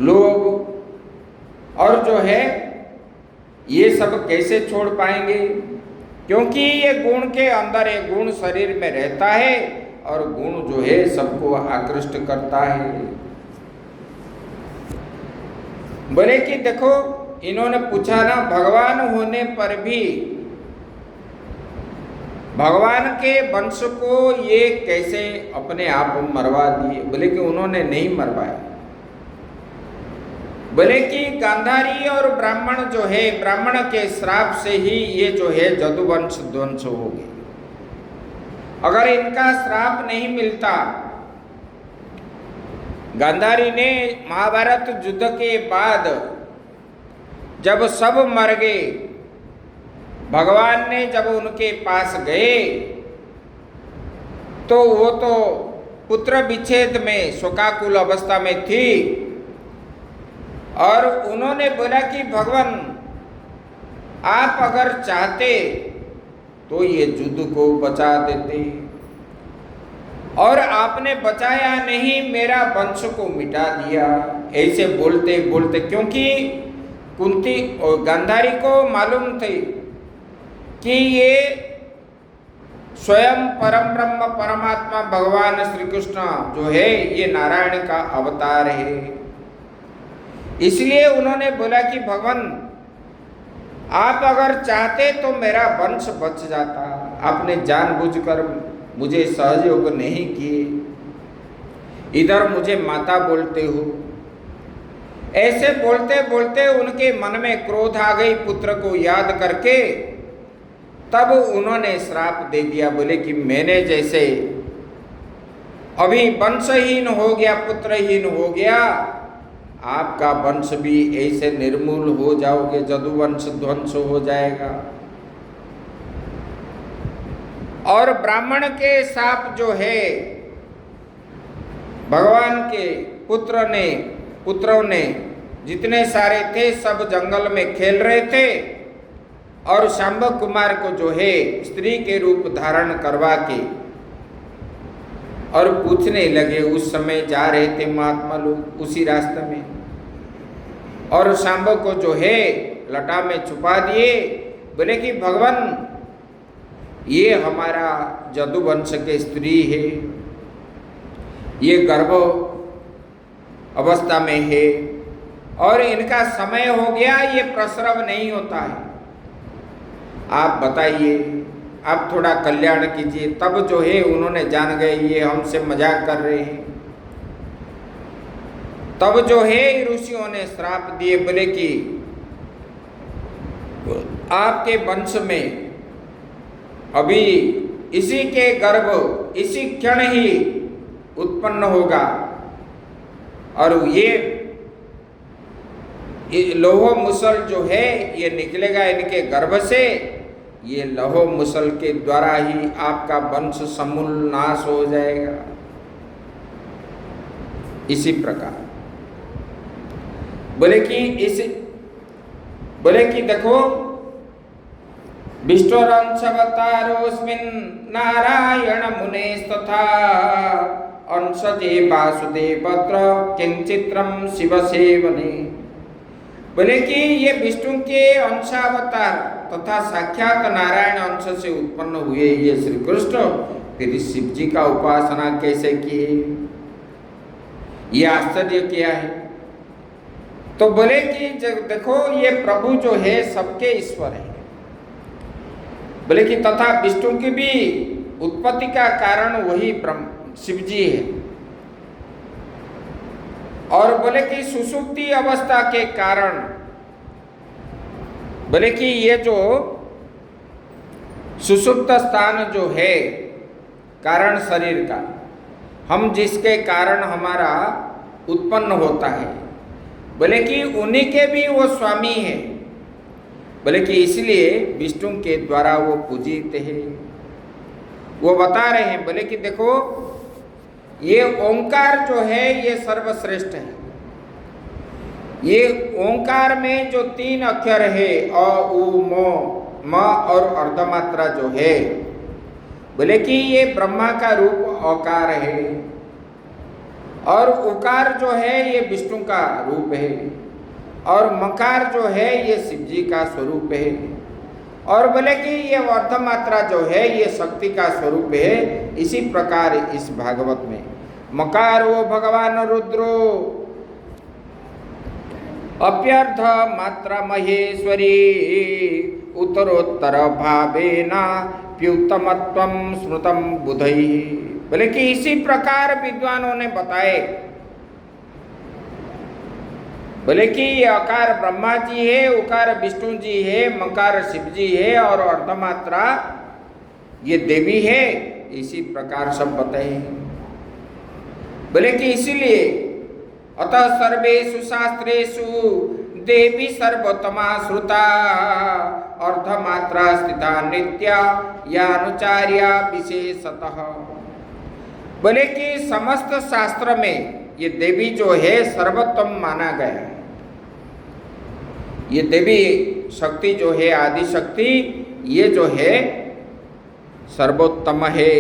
लोभ और जो है ये सब कैसे छोड़ पाएंगे, क्योंकि ये गुण के अंदर, ये गुण शरीर में रहता है और गुण जो है सबको आकृष्ट करता है। बोले कि देखो इन्होंने पूछा ना, भगवान होने पर भी भगवान के वंश को ये कैसे अपने आप मरवा दिए। बोले कि उन्होंने नहीं मरवाया। बोले कि गांधारी और ब्राह्मण जो है, ब्राह्मण के श्राप से ही ये जो है जदुवंश ध्वंस हो गए। अगर इनका श्राप नहीं मिलता, गांधारी ने महाभारत युद्ध के बाद जब सब मर गए, भगवान ने जब उनके पास गए तो वो तो पुत्र विच्छेद में शोकाकुल अवस्था में थी और उन्होंने बोला कि भगवान आप अगर चाहते तो ये युद्ध को बचा देते, और आपने बचाया नहीं, मेरा वंश को मिटा दिया। ऐसे बोलते बोलते, क्योंकि कुंती और गांधारी को मालूम थे कि ये स्वयं परम ब्रह्म परमात्मा भगवान श्री कृष्ण जो है ये नारायण का अवतार है। इसलिए उन्होंने बोला कि भगवान आप अगर चाहते तो मेरा वंश बच जाता, आपने जानबूझकर मुझे सहयोग नहीं किए, इधर मुझे माता बोलते हो। ऐसे बोलते बोलते उनके मन में क्रोध आ गई पुत्र को याद करके, तब उन्होंने श्राप दे दिया। बोले कि मैंने जैसे अभी वंशहीन हो गया, पुत्रहीन हो गया, आपका वंश भी ऐसे निर्मूल हो जाओगे, जदुवंश ध्वंस हो जाएगा। और ब्राह्मण के साप जो है, भगवान के पुत्रों ने जितने सारे थे सब जंगल में खेल रहे थे और शांबव कुमार को जो है स्त्री के रूप धारण करवा के और पूछने लगे। उस समय जा रहे थे महात्मा लोग उसी रास्ते में, और शांबव को जो है लटा में छुपा दिए। बोले कि भगवान ये हमारा जदुवंश के स्त्री है, ये गर्भ अवस्था में है और इनका समय हो गया, ये प्रसव नहीं होता है। आप बताइए, आप थोड़ा कल्याण कीजिए। तब जो है उन्होंने जान गए ये हमसे मजाक कर रहे हैं। तब जो है ऋषियों ने श्राप दिए। बोले कि आपके वंश में अभी इसी के गर्भ इसी क्षण ही उत्पन्न होगा और ये लोहो मुसल जो है ये निकलेगा इनके गर्भ से। ये लोहो मुसल के द्वारा ही आपका वंश समूल नाश हो जाएगा। इसी प्रकार बोले कि देखो विष्णुरंशवतारोऽस्मिन् नारायण मुनेस्तथा अंशजे वासुदेवत्र किंचित्रं शिव सेवने बोले कि ये विष्णु के अंशावतार तथा साक्षात नारायण अंश से उत्पन्न हुए ये श्री कृष्ण फिर शिव जी का उपासना कैसे किए, ये आश्चर्य क्या है। तो बोले कि देखो ये प्रभु जो है सबके ईश्वर है। बोले कि तथा विष्णु की भी उत्पत्ति का कारण वही ब्रह्म शिव जी है। और बोले कि सुषुप्ति अवस्था के कारण बोले कि ये जो सुषुप्त स्थान जो है कारण शरीर का, हम जिसके कारण हमारा उत्पन्न होता है, बोले कि उन्हीं के भी वो स्वामी है। बोले कि इसलिए विष्णु के द्वारा वो पूजित है। वो बता रहे हैं, बोले कि देखो ये ओंकार जो है ये सर्वश्रेष्ठ है। ये ओंकार में जो 3 अक्षर है अ उ म और अर्धमात्रा जो है, बोले कि ये ब्रह्मा का रूप औकार है और उकार जो है ये विष्णु का रूप है और मकार जो है ये शिव जी का स्वरूप है। और बोले कि ये अर्धमात्रा जो है ये शक्ति का स्वरूप है। इसी प्रकार इस भागवत में मकारो भगवान रुद्रो अप्यर्थ मात्रा महेश्वरी उत्तरोत्तर भावेना प्युत्तमत्वं स्मृतम बुधैः। बोले कि इसी प्रकार विद्वानों ने बताए। बोले कि ये अकार ब्रह्मा जी है, उकार विष्णु जी है, मकार शिव जी है और अर्धमात्रा ये देवी है। इसी प्रकार सब बताए। बोले कि इसीलिए अतः सर्वेषु शास्त्रेषु देवी सर्वोत्तमा श्रुता अर्धमात्रा स्थिता नित्या यानुचार्या विशेषतः। बोले कि समस्त शास्त्र में ये देवी जो है सर्वोत्तम माना गया। ये देवी शक्ति जो है आदि शक्ति ये जो है सर्वोत्तम है।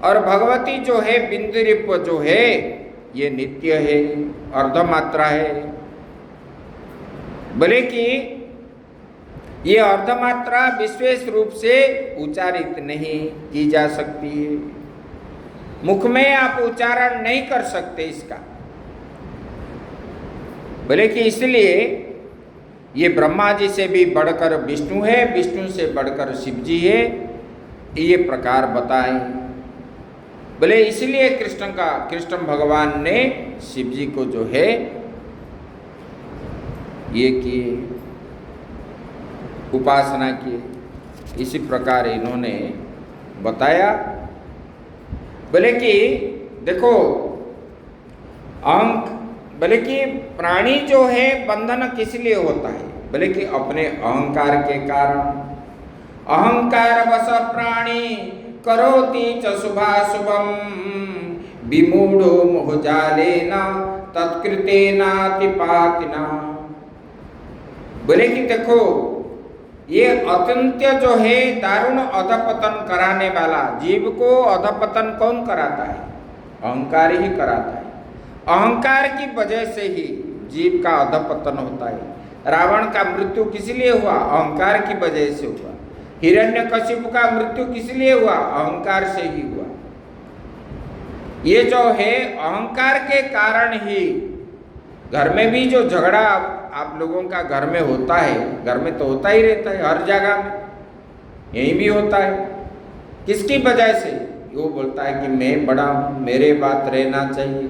और भगवती जो है बिंदुरूप जो है ये नित्य है, अर्धमात्रा है। बोले कि ये अर्धमात्रा विशेष रूप से उच्चारित नहीं की जा सकती है। मुख में आप उच्चारण नहीं कर सकते इसका। बोले कि इसलिए ये ब्रह्मा जी से भी बढ़कर विष्णु है, विष्णु से बढ़कर शिव जी है, ये प्रकार बताए। बोले इसलिए कृष्ण भगवान ने शिव जी को जो है ये किए, उपासना किए। इसी प्रकार इन्होंने बताया। बोले कि देखो बोले कि प्राणी जो है बंधन किस लिए होता है। बोले कि अपने अहंकार के कारण। अहंकार वश प्राणी करोति च शुभाशुभम विमूढ़ो मोहजालेन तत्कृतेनातिपातिना। बोले कि देखो ये अत्यंत जो है दारुण अधपतन कराने वाला, जीव को अधपतन कौन कराता है? अहंकार ही कराता है। अहंकार की वजह से ही जीव का अधपतन होता है। रावण का मृत्यु किस लिए हुआ? अहंकार की वजह से हुआ। हिरण्यकशिपु का मृत्यु किस लिए हुआ? अहंकार से ही हुआ। ये जो है अहंकार के कारण ही घर में भी जो झगड़ा आप लोगों का घर में होता है, घर में तो होता ही रहता है, हर जगह में यही भी होता है। किसकी वजह से? वो बोलता है कि मैं बड़ा हूँ, मेरे बात रहना चाहिए।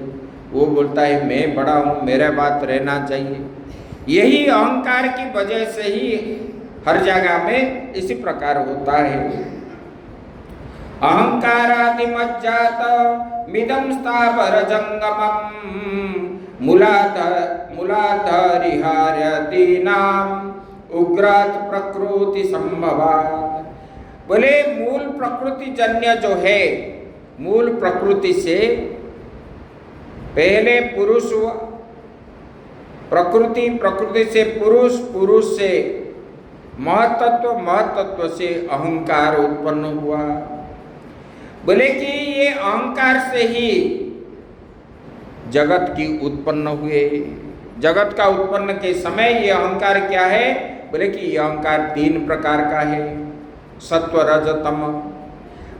वो बोलता है मैं बड़ा हूँ, मेरे बात रहना चाहिए। यही अहंकार की वजह से ही हर जगह में इसी प्रकार होता है। अहंकारादि मज्जात मिदं स्थावर जंगमम मूलाधरिहार्यति नाम उग्रात प्रकृति संभवात। बोले मूल प्रकृति जन्य जो है, मूल प्रकृति से पहले पुरुष हुआ, प्रकृति, प्रकृति से पुरुष, पुरुष से महतत्व, महतत्व से अहंकार उत्पन्न हुआ। बोले कि ये अहंकार से ही जगत की उत्पन्न हुए। जगत का उत्पन्न के समय ये अहंकार क्या है? बोले कि ये अहंकार 3 प्रकार का है, सत्व रज तम।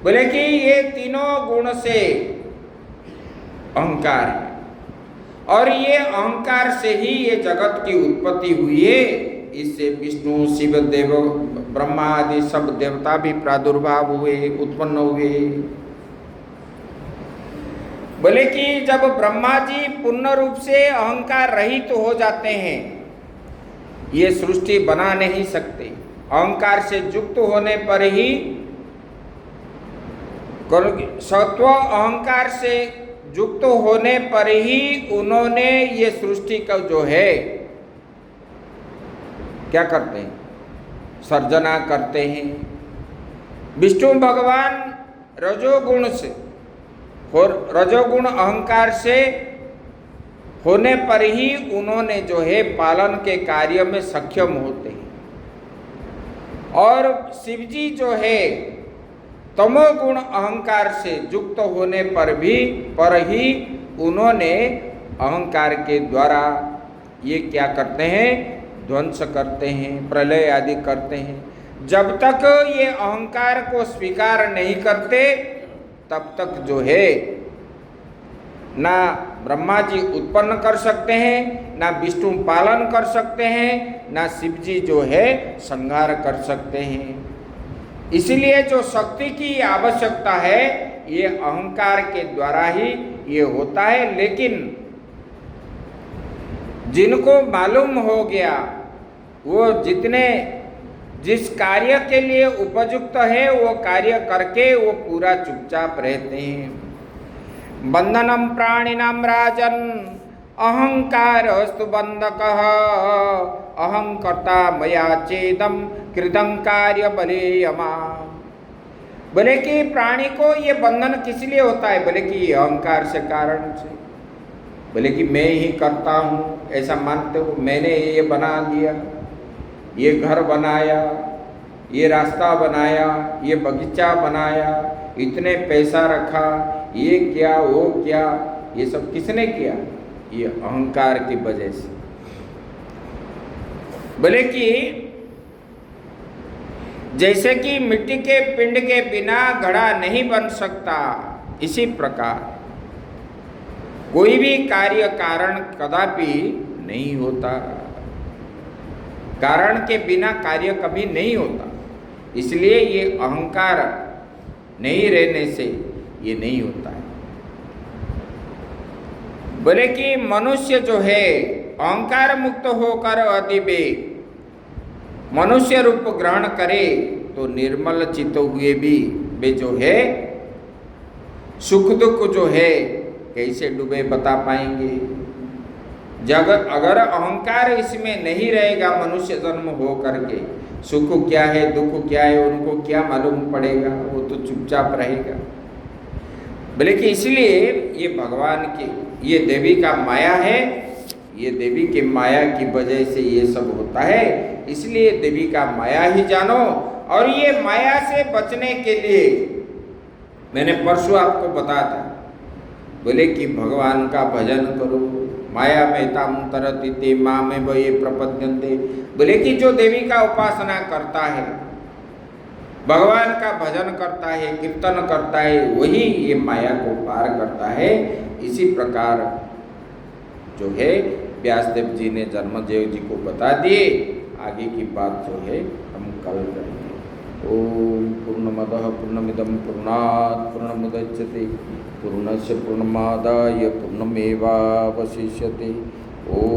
बोले कि ये तीनों गुण से अहंकार है और ये अहंकार से ही ये जगत की उत्पत्ति हुई है। इससे विष्णु शिव देव ब्रह्मा आदि सब देवता भी प्रादुर्भाव हुए, उत्पन्न हुए। बोले कि जब ब्रह्मा जी पूर्ण रूप से अहंकार रहित हो जाते हैं, ये सृष्टि बना नहीं सकते। अहंकार से युक्त होने पर ही, सत्व अहंकार से युक्त होने पर ही उन्होंने ये सृष्टि का जो है क्या करते हैं? सर्जना करते हैं। विष्णु भगवान रजोगुण से और रजोगुण अहंकार से होने पर ही उन्होंने जो है पालन के कार्य में सक्षम होते हैं। और शिवजी जो है तमोगुण अहंकार से युक्त होने पर ही उन्होंने अहंकार के द्वारा ये क्या करते हैं? ध्वंस करते हैं, प्रलय आदि करते हैं। जब तक ये अहंकार को स्वीकार नहीं करते तब तक जो है ना ब्रह्मा जी उत्पन्न कर सकते हैं, ना विष्णु पालन कर सकते हैं, ना शिव जी जो है संहार कर सकते हैं। इसलिए जो शक्ति की आवश्यकता है ये अहंकार के द्वारा ही ये होता है। लेकिन जिनको मालूम हो गया वो जिस कार्य के लिए उपयुक्त है वो कार्य करके वो पूरा चुपचाप रहते हैं। बंधनम प्राणिनाम राजन अहंकारस्तु बंधकः अहंकर्ता मया चेदम कृतं कार्य बलेयमा। बोले कि प्राणी को ये बंधन किस लिए होता है? बोले कि ये अहंकार से कारण से। बोले कि मैं ही करता हूँ, ऐसा मानते हो? मैंने ये बना दिया, ये घर बनाया, ये रास्ता बनाया, ये बगीचा बनाया, इतने पैसा रखा, ये क्या वो क्या, ये सब किसने किया? ये अहंकार की वजह से। बोले कि जैसे कि मिट्टी के पिंड के बिना घड़ा नहीं बन सकता, इसी प्रकार कोई भी कार्य कारण कदापि नहीं होता। कारण के बिना कार्य कभी नहीं होता। इसलिए ये अहंकार नहीं रहने से ये नहीं होता है। बोले कि मनुष्य जो है अहंकार मुक्त होकर अतिवेग मनुष्य रूप ग्रहण करे तो निर्मल चित्त हुए भी वे जो है सुख दुख जो है कैसे डूबे बता पाएंगे। जगत अगर अहंकार इसमें नहीं रहेगा, मनुष्य जन्म हो करके सुख क्या है दुख क्या है उनको क्या मालूम पड़ेगा? वो तो चुपचाप रहेगा। बोले कि इसलिए ये भगवान की ये देवी का माया है, ये देवी के माया की वजह से ये सब होता है। इसलिए देवी का माया ही जानो। और ये माया से बचने के लिए मैंने परसों आपको बताया था, बोले कि भगवान का भजन करो। माया में ताम तरती माँ में वो ये प्रपद्यन्ते। बोले कि जो देवी का उपासना करता है, भगवान का भजन करता है, कीर्तन करता है, वही ये माया को पार करता है। इसी प्रकार जो है व्यासदेव जी ने जन्मदेव जी को बता दिए। आगे की बात जो है हम कल करेंगे। ओम पूर्णमदः पूर्णमिदं पूर्णात् पूर्णमुदच्यते पूर्णस्य पूर्णमादाय पूर्णमेवावशिष्यते। ओम